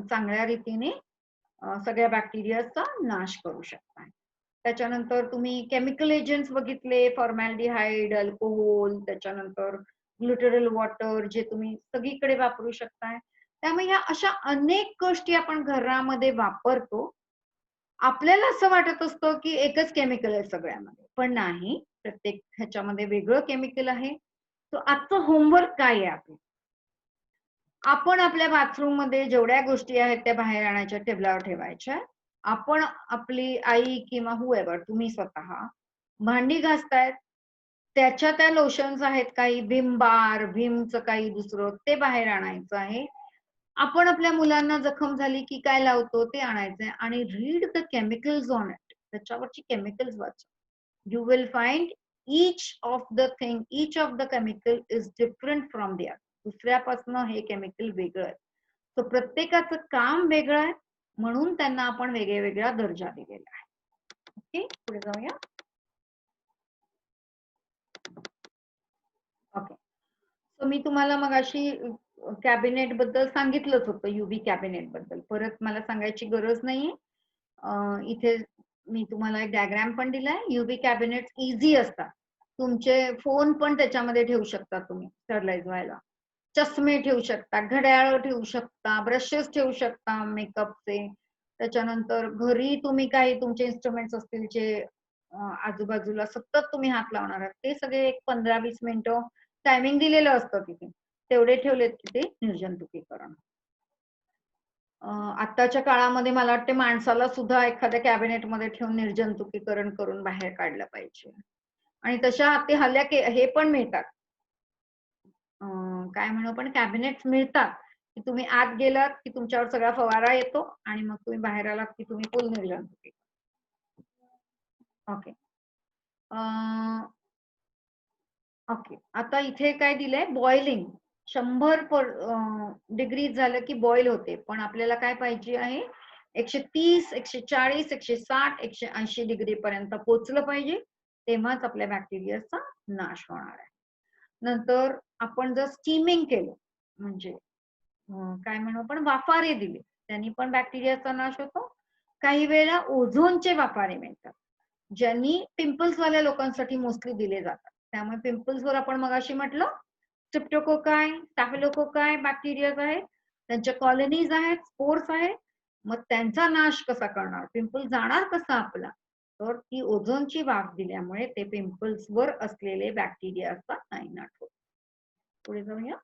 चांगल्या रीतीने सगळ्या बॅक्टेरियाचा नाश करू शकता. त्याच्यानंतर तुम्ही केमिकल एजंट्स बघितले, फॉर्मॅल्डिहाइड, अल्कोहोल, त्याच्यानंतर ग्लुटरल वॉटर जे तुम्ही सगळीकडे वापरू शकताय. त्यामुळे ह्या अशा अनेक गोष्टी आपण घरामध्ये वापरतो. आपल्याला असं वाटत असतं, की एकच केमिकल आहे सगळ्यामध्ये. पण नाही, प्रत्येक ह्याच्यामध्ये वेगळं केमिकल आहे. सो आजचं होमवर्क काय आहे आपलं? आपण आपल्या बाथरूममध्ये जेवढ्या गोष्टी आहेत त्या बाहेर आणायच्या, टेबलावर ठेवायच्या. आपण आपली आई किंवा हुएव्हर तुम्ही स्वतः भांडी घासतायत, त्याच्या त्या लोशन्स आहेत काही व्हिम बार, व्हिमचं काही दुसरं ते बाहेर आणायचं आहे. आपण आपल्या मुलांना जखम झाली की काय लावतो ते आणायचंय आणि read the chemicals on it. त्याच्यावरची केमिकल्स वाचा. You will find each of the thing, each of the chemical is different from the other. दुसऱ्यापासून हे केमिकल वेगळं आहे. तर प्रत्येकाचं काम वेगळं आहे, म्हणून त्यांना आपण वेगळ्या दर्जा दिलेला आहे. ओके, पुढे जाऊया. ओके. सो मी तुम्हाला मगाशी कॅबिनेट बद्दल सांगितलंच होतं, युव्ही कॅबिनेट बद्दल. परत मला सांगायची गरज नाहीये. इथे मी तुम्हाला एक डायग्राम पण दिलाय. युव्ही कॅबिनेट इझी असतात. तुमचे फोन पण त्याच्यामध्ये ठेवू शकता तुम्ही स्टरलाइज व्हायला. चष्मे ठेवू शकता, घड्याळ ठेवू शकता, ब्रशेस ठेवू शकता मेकअपचे. त्याच्यानंतर घरी तुम्ही काही तुमचे इन्स्ट्रुमेंट्स असतील जे आजूबाजूला सतत तुम्ही हात लावणार आहात, ते सगळे एक 15-20 मिनिटं टायमिंग दिलेलं असतं तिथे. तेवढे ठेवलेत की ते निर्जंतुकीकरण. आत्ताच्या काळामध्ये मला वाटते माणसाला सुद्धा एखाद्या कॅबिनेटमध्ये ठेवून निर्जंतुकीकरण करून बाहेर काढलं पाहिजे. आणि तशा ते हल्ल्या हे पण मिळतात. काय म्हणू आपण कॅबिनेट्स मिळतात, की तुम्ही आत गेलात की तुमच्यावर सगळा फवारा येतो आणि मग तुम्ही बाहेर आलात की तुम्ही फुल निर्जंतुकी. ओके. ओके. आता इथे काय दिलंय बॉइलिंग. 100 डिग्री झालं की बॉईल होते. पण आपल्याला काय पाहिजे आहे 130, 140, 160, 180 डिग्री पर्यंत पोहोचलं पाहिजे. तेव्हाच आपल्या बॅक्टेरियाचा नाश होणार आहे. नंतर आपण जर स्टीमिंग केलं म्हणजे काय म्हणू आपण वाफारे दिले, त्यांनी पण बॅक्टेरियाचा नाश होतो. काही वेळेला ओझोनचे वाफारे मिळतात, ज्यांनी पिंपल्स वाल्या लोकांसाठी मोस्टली दिले जातात. त्यामुळे पिंपल्सवर आपण मगाशी म्हटलं स्ट्रेप्टोकोकाय, स्टॅफिलोकोकाय बॅक्टेरियाज आहेत, त्यांच्या कॉलनीज आहेत, स्पोर्स आहेत. मग त्यांचा नाश कसा करणार? पिंपल जाणार कसा आपला? तर ती ओझोनची वाफ दिल्यामुळे ते पिंपल्सवर असलेले बॅक्टेरियाचा नायनाट होतो. पुढे जाऊया.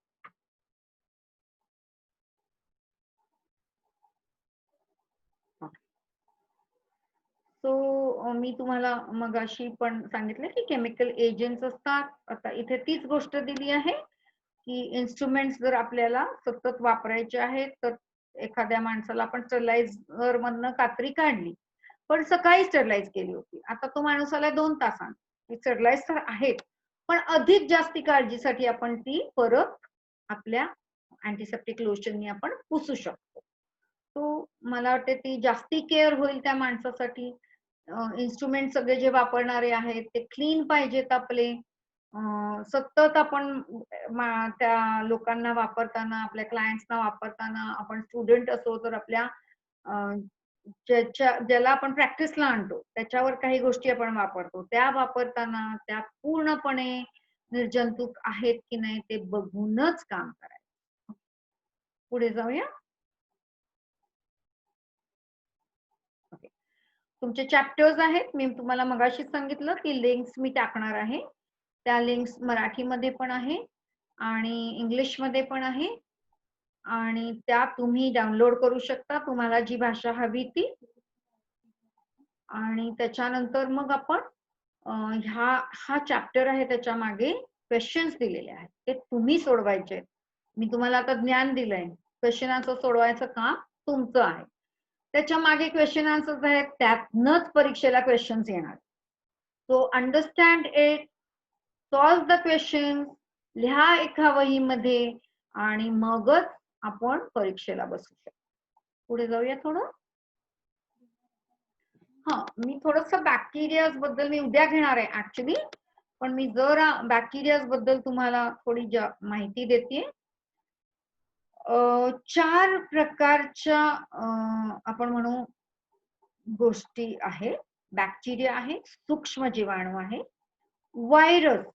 सो मी तुम्हाला मगाशी पण सांगितलं की केमिकल एजंट्स असतात. आता इथे तीच गोष्ट दिली आहे की इन्स्ट्रुमेंट्स जर आपल्याला सतत वापरायचे आहेत तर एखाद्या माणसाला आपण स्टरलाइझर मधनं कात्री काढली पण सकाळी स्टरलाइज केली होती. आता तो माणूस आला 2 तासांनी. स्टरलाइज तर आहेत पण अधिक जास्ती काळजीसाठी आपण ती परत आपल्या अँटीसेप्टिक लोशननी आपण पुसू शकतो. तो मला वाटते ती जास्ती केअर होईल त्या माणसासाठी. इन्स्ट्रुमेंट सगळे जे वापरणारे आहेत ते क्लीन पाहिजेत आपले. सतत आपण त्या लोकांना वापरताना, आपल्या क्लायंट्सना वापरताना, आपण स्टुडंट असो तर आपल्या ज्याला आपण प्रॅक्टिसला आणतो त्याच्यावर काही गोष्टी आपण वापरतो, त्या वापरताना त्या पूर्णपणे निर्जंतुक आहेत की नाही ते बघूनच काम करायचं. पुढे जाऊया. ओके. तुमचे चॅप्टर्स आहेत, मी तुम्हाला मगाशीच सांगितलं की लिंक्स मी टाकणार आहे. त्या लिंक्स मराठीमध्ये पण आहे आणि इंग्लिशमध्ये पण आहे आणि त्या तुम्ही डाउनलोड करू शकता तुम्हाला जी भाषा हवी ती. आणि त्याच्यानंतर मग आपण हा चॅप्टर आहे, त्याच्या मागे क्वेश्चन्स दिलेले आहेत ते तुम्ही सोडवायचे. मी तुम्हाला आता ज्ञान दिलंय, क्वेश्चन आन्सर सोडवायचं काम तुमचं आहे. त्याच्या मागे क्वेश्चन आन्सर्स आहेत, त्यातनंच परीक्षेला क्वेश्चन्स येणार. So understand it, solve the question, लिहा एका वहीमध्ये आणि मगच आपण परीक्षेला बसू शकतो. पुढे जाऊया थोडं. मी थोडस बॅक्टेरियाज बद्दल मी उद्या घेणार आहे ऍक्च्युली, पण मी जरा बॅक्टेरियाज बद्दल तुम्हाला थोडी माहिती देते. 4 प्रकारच्या आपण म्हणू गोष्टी आहे. बॅक्टेरिया आहे, सूक्ष्म जीवाणू आहे, व्हायरस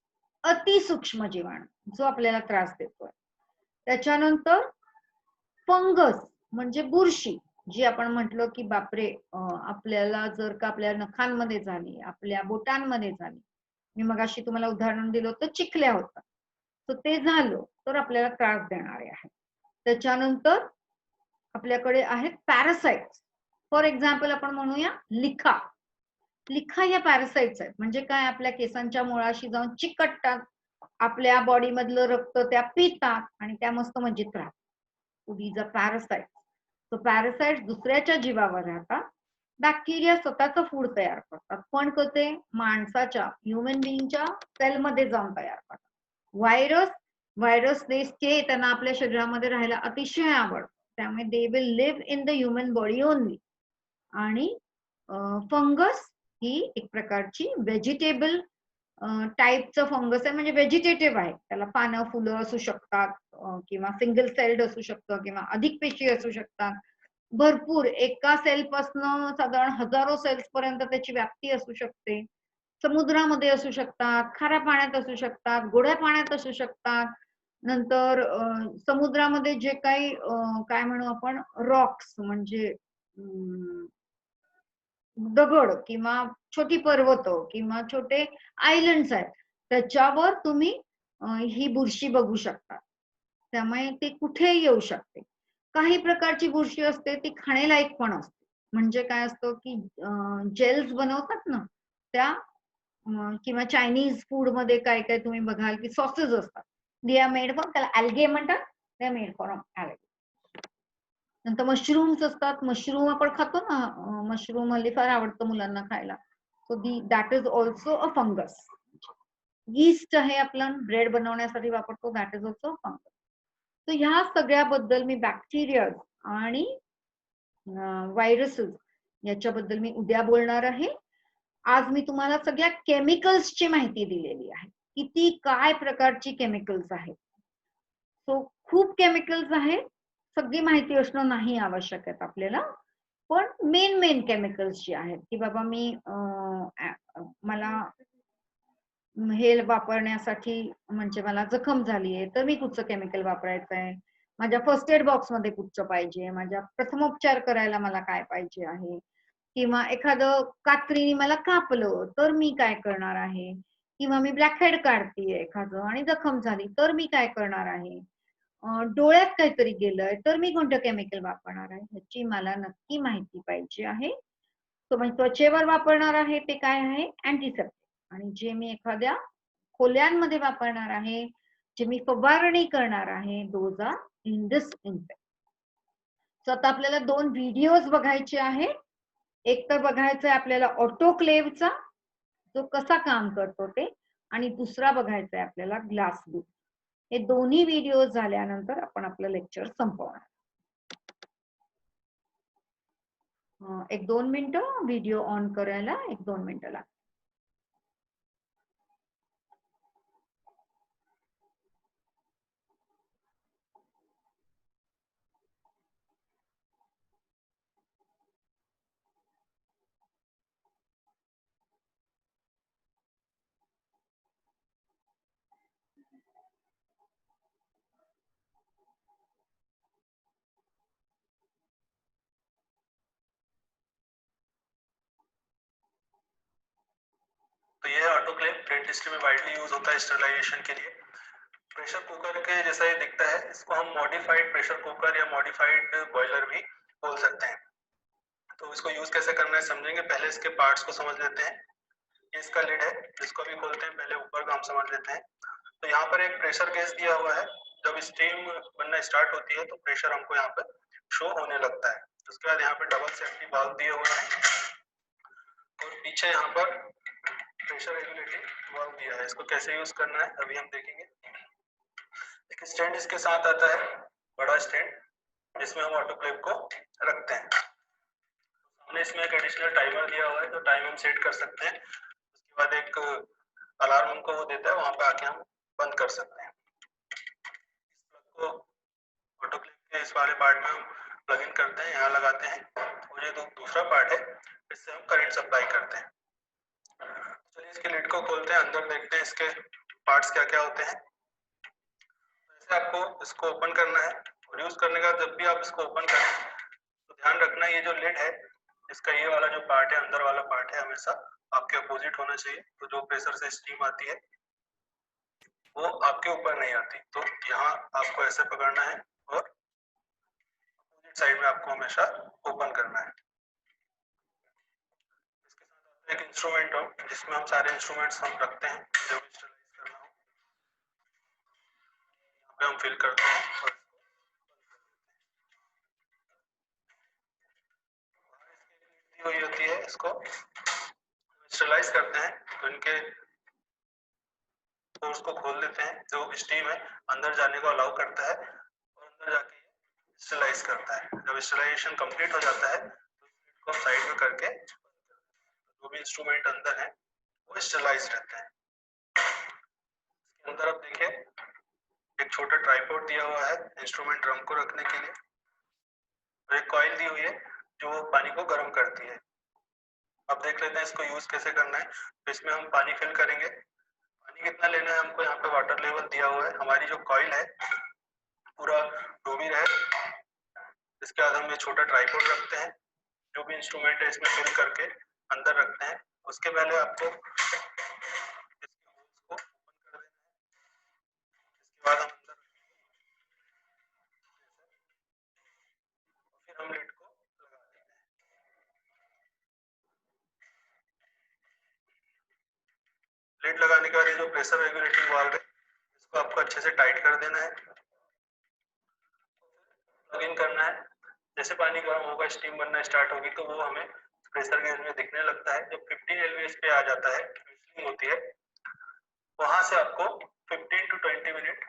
अतिसूक्ष्म जीवाणू जो आपल्याला त्रास देतोय, त्याच्यानंतर फंगस म्हणजे बुरशी जी आपण म्हटलं की बापरे आपल्याला जर का आपल्या नखांमध्ये झाली, आपल्या बोटांमध्ये झाली, मी मगाशी तुम्हाला उदाहरण दिलं होतं चिखल्या होता, तर ते झालं तर आपल्याला त्रास देणारे आहे. त्याच्यानंतर आपल्याकडे आहेत पॅरासाइट्स. फॉर एक्झाम्पल आपण म्हणूया लिखा. लिखा या पॅरासाइट्स आहेत. म्हणजे काय, आपल्या केसांच्या मुळाशी जाऊन चिकटतात, आपल्या बॉडी मधलं रक्त त्या पितात आणि त्या मस्त मजेत राहतात. these are parasites. So parasites दुसऱ्याच्या जीवावर राहतात. बॅक्टेरिया स्वतःचं फूड तयार करतात, पण कसे माणसाच्या ह्युमन बिईंगच्या सेलमध्ये जाऊन तयार करतात. व्हायरस ते त्यांना आपल्या शरीरामध्ये राहायला अतिशय आवडतं, त्यामुळे they will live in the human body only. आणि फंगस ही एक प्रकारची व्हेजिटेबल टाईपचं फंगस आहे, म्हणजे व्हेजिटेटिव्ह आहे. त्याला पानं फुलं असू शकतात किंवा सिंगल सेल्ड असू शकतं किंवा अधिक पेशी असू शकतात. भरपूर एका सेलपासनं साधारण हजारो सेल्स पर्यंत त्याची व्याप्ती असू शकते. समुद्रामध्ये असू शकतात, खाऱ्या पाण्यात असू शकतात, गोड्या पाण्यात असू शकतात. नंतर समुद्रामध्ये जे काही काय म्हणू आपण रॉक्स म्हणजे दगड किंवा छोटी पर्वत किंवा छोटे आयलंड्स आहेत, त्याच्यावर तुम्ही ही बुरशी बघू शकता. त्यामुळे ते कुठेही येऊ शकते. काही प्रकारची बुरशी असते ती खाण्यालायक पण असते. म्हणजे काय असतं की जेल्स बनवतात ना त्या किंवा चायनीज फूड मध्ये काय काय तुम्ही बघाल की सॉसेस असतात, दे आर मेड फ्रॉम, त्याला अल्गे म्हणतात, they are made from algae. नंतर मशरूम्स असतात, मशरूम आपण खातो ना, मशरूम हल्ली फार आवडतं मुलांना खायला. So that is also a fungus. Yeast आहे आपला ब्रेड बनवण्यासाठी वापरतो, दॅट इज ऑल्सो फंगस. तर ह्या सगळ्याबद्दल मी बॅक्टेरिया आणि व्हायरसेस याच्याबद्दल मी उद्या बोलणार आहे. आज मी तुम्हाला सगळ्या केमिकल्सची माहिती दिलेली आहे, किती काय प्रकारची केमिकल्स आहेत. सो खूप केमिकल्स आहेत, सगळी माहिती असणं नाही आवश्यक आहे आपल्याला, पण मेन केमिकल्स जे आहेत की बाबा मला हे वापरण्यासाठी म्हणजे मला जखम झाली आहे तर मी कुठचं केमिकल वापरायचं आहे, माझ्या फर्स्ट एड बॉक्स मध्ये कुठचं पाहिजे, माझ्या प्रथमोपचार करायला मला काय पाहिजे आहे, किंवा एखादं कात्रीने मला कापलं तर मी काय करणार आहे, किंवा मी ब्लॅक हेड काढतीये एखादं आणि जखम झाली तर मी काय करणार आहे, डोळ्यात काहीतरी गेलंय तर मी कोणतं केमिकल वापरणार आहे, ह्याची मला नक्की माहिती पाहिजे आहे. तो म्हणजे त्वचेवर वापरणार आहे ते काय आहे अँटीसेप्टिक, आणि जे मी एखाद्या खोल्यांमध्ये वापरणार आहे, जे मी फवारणी करणार आहे, those are in this infect. So आता आपल्याला 2 व्हिडिओज बघायचे आहेत. एक तर बघायचं आहे आपल्याला ऑटोक्लेव्हचा, जो कसा काम करतो ते, आणि दुसरा बघायचा आहे आपल्याला ग्लास बूट. हे दोन्ही व्हिडिओ झाल्यानंतर आपण आपलं लेक्चर संपवणार. 1-2 मिनिटं व्हिडिओ ऑन करायला 1-2 मिनिटं लागतात. तो ये ऑटोक्लेव ब्रेड इंडस्ट्री में वाइडली यूज होता है स्टरलाइजेशन के लिए। प्रेशर कुकर के जैसा ये दिखता है, इसको हम मॉडिफाइड प्रेशर कुकर या मॉडिफाइड बॉयलर भी बोल सकते हैं। तो इसको यूज कैसे करना है समझेंगे, पहले इसके पार्ट्स को समझ लेते हैं। ये इसका लिड है, इसको भी खोलते हैं, पहले ऊपर का हम समझ लेते हैं। तो यहाँ पर एक प्रेशर गेज दिया हुआ है, जब स्टीम बनना स्टार्ट होती है तो प्रेशर हमको यहाँ पर शो होने लगता है। उसके बाद यहाँ पे डबल सेफ्टी वाल्व दिए हुए हैं और पीछे यहाँ पर प्रेशर रेगुलेटिंग वाल्व दिया है। इसको कैसे यूज करना है अभी हम देखेंगे। एक स्टैंड इसके साथ आता है, बड़ा स्टैंड, जिसमें हम ऑटोक्लेव को रखते हैं। हमने इसमें एक एडिशनल टाइमर दिया हुआ है, तो टाइम हम सेट कर सकते हैं। उसके बाद एक अलार्म हमको वो देता है, वहां पे आके हम बंद कर सकते हैं। इस प्लग को ऑटोक्लेव के इस वाले पार्ट में हम प्लग इन करते हैं, यहाँ लगाते हैं और ये दूसरा पार्ट है, इससे हम करंट सप्लाई करते हैं। चलिए इसके लिड को खोलते हैं, अंदर देखते हैं इसके पार्ट्स क्या क्या होते हैं। ऐसे आपको इसको ओपन करना है और यूज करने का जब भी आप इसको ओपन करें तो ध्यान रखना ये जो लिड है, इसका ये वाला जो पार्ट है, अंदर वाला पार्ट है, हमेशा आपके अपोजिट होना चाहिए। तो जो प्रेशर से स्टीम आती है वो आपके ऊपर नहीं आती। तो यहाँ आपको ऐसे पकड़ना है और अपोजिट साइड में आपको हमेशा ओपन करना है। इसके साथ एक इंस्ट्रूमेंट हो, जिसमें हम सारे इंस्ट्रूमेंट्स हम रखते हैं जो भी स्टरलाइज करना हो, यहाँ पे हम फिल करते हैं और हुई होती है, इसको स्टरलाइज करते हैं तो इनके पोर्स को खोल देते हैं, जो स्टीम है अंदर जाने को अलाउ करता है और अंदर जाके स्टरलाइज करता है। जब स्टरलाइजेशन कंप्लीट हो जाता है तो इसको साइड में करके जो भी इंस्ट्रूमेंट अंदर है वो स्टरलाइज रहते हैं। इसके अंदर आप देखिए एक छोटा ट्राइपॉड दिया हुआ है इंस्ट्रूमेंट ड्रम को रखने के लिए और एक कॉइल दी हुई है जो पानी को गर्म करती है। अब देख लेते हैं इसको यूज कैसे करना है। तो इसमें हम पानी फिल करेंगे, पानी कितना लेना है हमको, यहाँ पे वाटर लेवल दिया हुआ है। हमारी जो कॉइल है पूरा डूबी रहे, इसके बाद हम ये छोटा ट्राइपॉड रखते हैं, जो भी इंस्ट्रूमेंट है इसमें फिल करके अंदर रखते हैं। उसके पहले आपको इसके होल्स को ओपन कर देना है। इसके बाद हम अंदर फिर हम लिड को लगा देते हैं। लिड लगाने के बाद ये जो प्रेशर रेगुलेटिंग वाल्व है इसको आपको अच्छे से टाइट कर देना है, प्लग इन करना है। जैसे पानी गर्म होगा, स्टीम बनना स्टार्ट होगी तो वो हमें प्रेशर गेज में दिखने लगता है। जब 15 एलवीएस पे आ जाता है, फिनिशिंग होती है, वहां से आपको 15 to 20 मिनट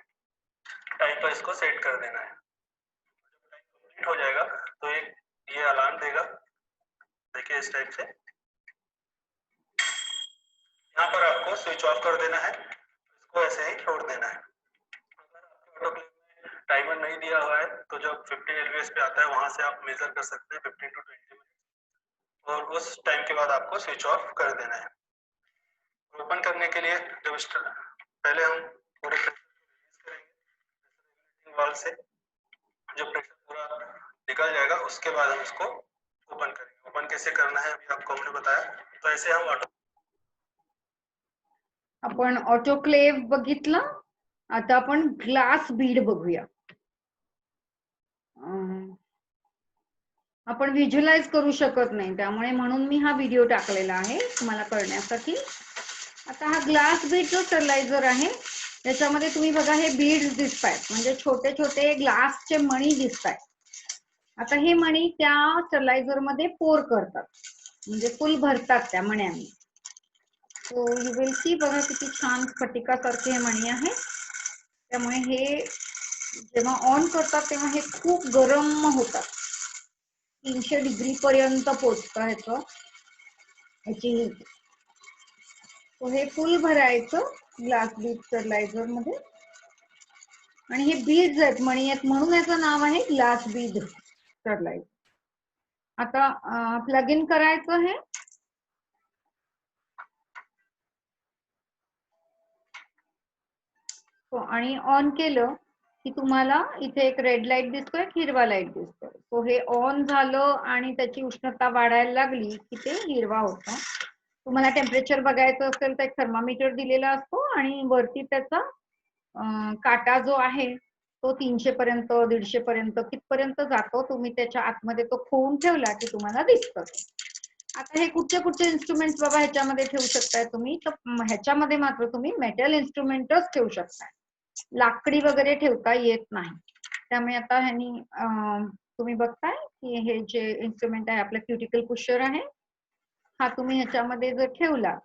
टाइम पर इसको सेट कर देना है। जब टाइम कंप्लीट हो जाएगा तो एक ये अलार्म देगा, देखिए इस टाइप से। यहाँ पर आपको स्विच ऑफ कर देना है, इसको ऐसे ही छोड़ देना है। अगर आपके ऑटोक्लेव में टाइमर नहीं दिया हुआ है तो जब 15 एलवीएस पे आता है वहां से आप मेजर कर सकते हैं 15 to 20 मिनट और उस टाइम के बाद आपको स्विच ऑफ कर देना है। ओपन करने के लिए जब पहले हम पूरे प्रेशर को रिलीज करेंगे वाल्व से, जब प्रेशर पूरा निकल जाएगा उसके बाद हम इसको ओपन करेंगे। ओपन कैसे करना है अभी आपको हमने बताया। तो ऐसे हम आपण ऑटोक्लेव बघितलं, आता आपण ग्लास बीड बघूया। आपण व्हिज्युअलाइज करू शकत नाही, त्यामुळे म्हणून मी हा व्हिडिओ टाकलेला आहे तुम्हाला कळण्यासाठी। आता हा ग्लास बीड जो स्टरलायझर आहे त्याच्यामध्ये तुम्ही बघा हे बीड्स दिसतायत, म्हणजे छोटे छोटे ग्लासचे मणी दिसतायत। आता हे मणी त्या स्टरलायझर मध्ये पोर करतात, म्हणजे फुल भरतात त्या मण्यांनी। सो यू विल सी, बघा किती छान स्फटिकासारखे हे मणी आहे। त्यामुळे हे जेव्हा ऑन करतात तेव्हा हे खूप गरम होतात। 300 डिग्री पर्यंत पोचतं ह्याची हीट. तो हे फुल भरायचं ग्लास बीड स्टरलायझर मध्ये. आणि हे बीड्स आहेत मणी आहेत म्हणून याचं नाव आहे ग्लास बीड स्टरलायझर. आता प्लग इन करायचं हे. आणि ऑन केलं की तुम्हाला इथे एक रेड लाईट दिसतोय, हिरवा लाईट दिसतोय. तो हे ऑन झालं आणि त्याची उष्णता वाढायला लागली की ते हिरवा होतं. तुम्हाला टेम्परेचर बघायचं असेल तर एक थर्मामीटर दिलेला असतो आणि वरती त्याचा काटा जो आहे तो 300 पर्यंत 150 पर्यंत कितपर्यंत जातो तुम्ही त्याच्या आतमध्ये तो खोवून ठेवला की तुम्हाला दिसतं. आता हे कुठचे इन्स्ट्रुमेंट्स बाबा ह्याच्यामध्ये ठेवू शकताय तुम्ही, तर ह्याच्यामध्ये मात्र तुम्ही मेटल इन्स्ट्रुमेंटच ठेवू शकताय, लाकडी वगैरे ठेवता येत नाही. त्यामुळे आता ह्यानी तुम्ही बघताय की हे जे इन्स्ट्रुमेंट आहे आपलं क्युटिकल पुशर आहे, हा तुम्ही ह्याच्यामध्ये जर ठेवला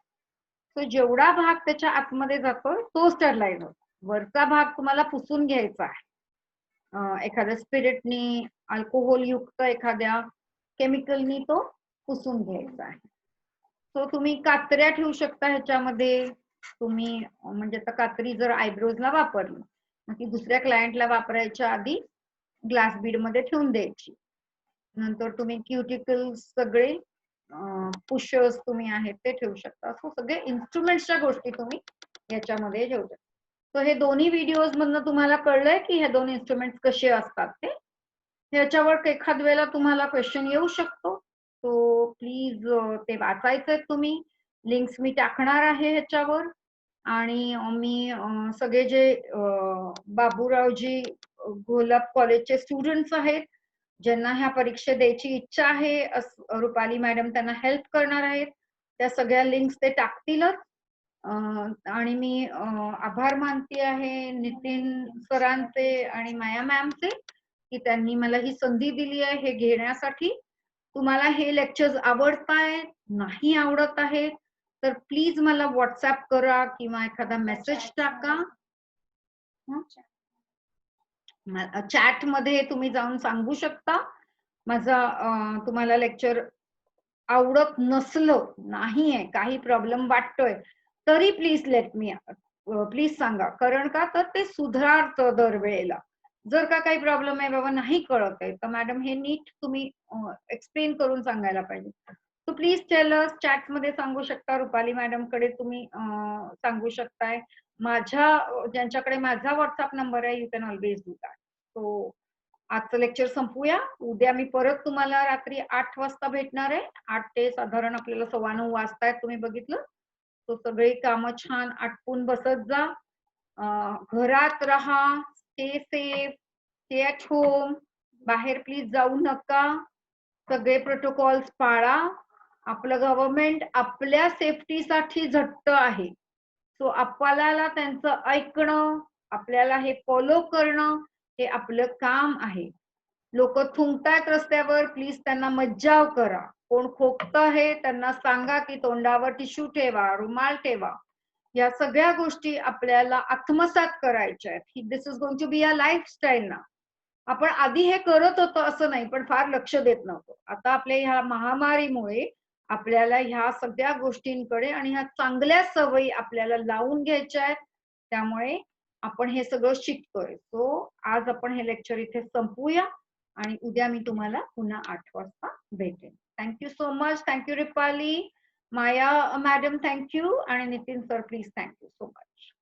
तर जेवढा भाग त्याच्या आतमध्ये जातो तो स्टरलाइज होतो. वरचा भाग तुम्हाला पुसून घ्यायचा आहे एखाद्या स्पिरिटनी, अल्कोहोल युक्त एखाद्या केमिकलनी तो पुसून घ्यायचा आहे. तो तुम्ही कात्र्या ठेवू शकता ह्याच्यामध्ये. तुम्ही म्हणजे आता कात्री जर आयब्रोजला वापरली ती दुसऱ्या क्लायंटला वापरायच्या आधी ग्लास बीड मध्ये ठेवून द्यायची. नंतर तुम्ही क्युटिकल सगळे पुशर्स तुम्ही आहेत ते ठेवू शकता. असं सगळे इन्स्ट्रुमेंट्सच्या गोष्टी तुम्ही याच्यामध्ये ठेवू शकता. तर हे दोन्ही व्हिडिओज मधनं तुम्हाला कळलंय की हे दोन इन्स्ट्रुमेंट्स कसे असतात ते. ह्याच्यावर एखाद वेळेला तुम्हाला क्वेश्चन येऊ शकतो, तो प्लीज ते वाचायचंय तुम्ही. लिंक्स मी टाकणार आहे ह्याच्यावर. आणि मी सगळे जे बाबूरावजी घोलप कॉलेजचे स्टुडंट्स आहेत ज्यांना ह्या परीक्षा द्यायची इच्छा आहे, रुपाली मॅडम त्यांना हेल्प करणार आहेत, त्या सगळ्या लिंक्स ते टाकतीलच. आणि मी आभार मानते आहे नितीन सरांचे आणि माया मॅमचे की त्यांनी मला ही संधी दिली आहे हे घेण्यासाठी. तुम्हाला हे लेक्चर्स आवडतायत, नाही आवडत आहेत तर प्लीज मला व्हॉट्सअप करा किंवा एखादा मेसेज टाका. चॅट मध्ये तुम्ही जाऊन सांगू शकता माझा तुम्हाला लेक्चर आवडत नसलं, नाहीये, काही प्रॉब्लेम वाटतोय तरी प्लीज लेट मी, प्लीज सांगा. कारण का तर ते सुधारतं दरवेळेला. जर का काही प्रॉब्लेम आहे बाबा नाही कळत आहे तर मॅडम हे नीट तुम्ही एक्सप्लेन करून सांगायला पाहिजे. तो प्लीज टेल अस. चॅट मध्ये सांगू शकता, रुपाली मॅडम कडे तुम्ही सांगू शकताय. माझ्या ज्यांच्याकडे माझा व्हॉट्सअप नंबर आहे you can always do that. So आजचं लेक्चर संपूया. उद्या मी परत तुम्हाला रात्री 8 वाजता भेटणार आहे. 8 ते साधारण आपल्याला 9:15 वाजतायत. तुम्ही बघितलं तो सगळे कामं छान आटपून बसत जा. घरात राहा, stay safe, stay at home, बाहेर प्लीज जाऊ नका, सगळे प्रोटोकॉल्स पाळा. आपलं गव्हर्नमेंट आपल्या सेफ्टीसाठी झटत आहे. सो आपल्याला त्यांचं ऐकणं, आपल्याला हे फॉलो करणं हे आपलं काम आहे. लोक थुंकतायत रस्त्यावर, प्लीज त्यांना मज्जाव करा. कोण खोकत आहे त्यांना सांगा की तोंडावर टिश्यू ठेवा, रुमाल ठेवा. या सगळ्या गोष्टी आपल्याला आत्मसात करायच्या आहेत. This is going to be a lifestyle ना. आपण आधी हे करत होतो असं नाही, पण फार लक्ष देत नव्हतो. आता आपल्या ह्या महामारीमुळे आपल्याला ह्या सगळ्या गोष्टींकडे आणि ह्या चांगल्या सवयी आपल्याला लावून घ्यायच्या आहेत. त्यामुळे आपण हे सगळं शिकतोय. सो आज आपण हे लेक्चर इथे संपूया आणि उद्या मी तुम्हाला पुन्हा 8 वाजता भेटेन. Thank you so much. Thank you Rupali, Maya madam thank you आणि Nitin sir please thank you so much.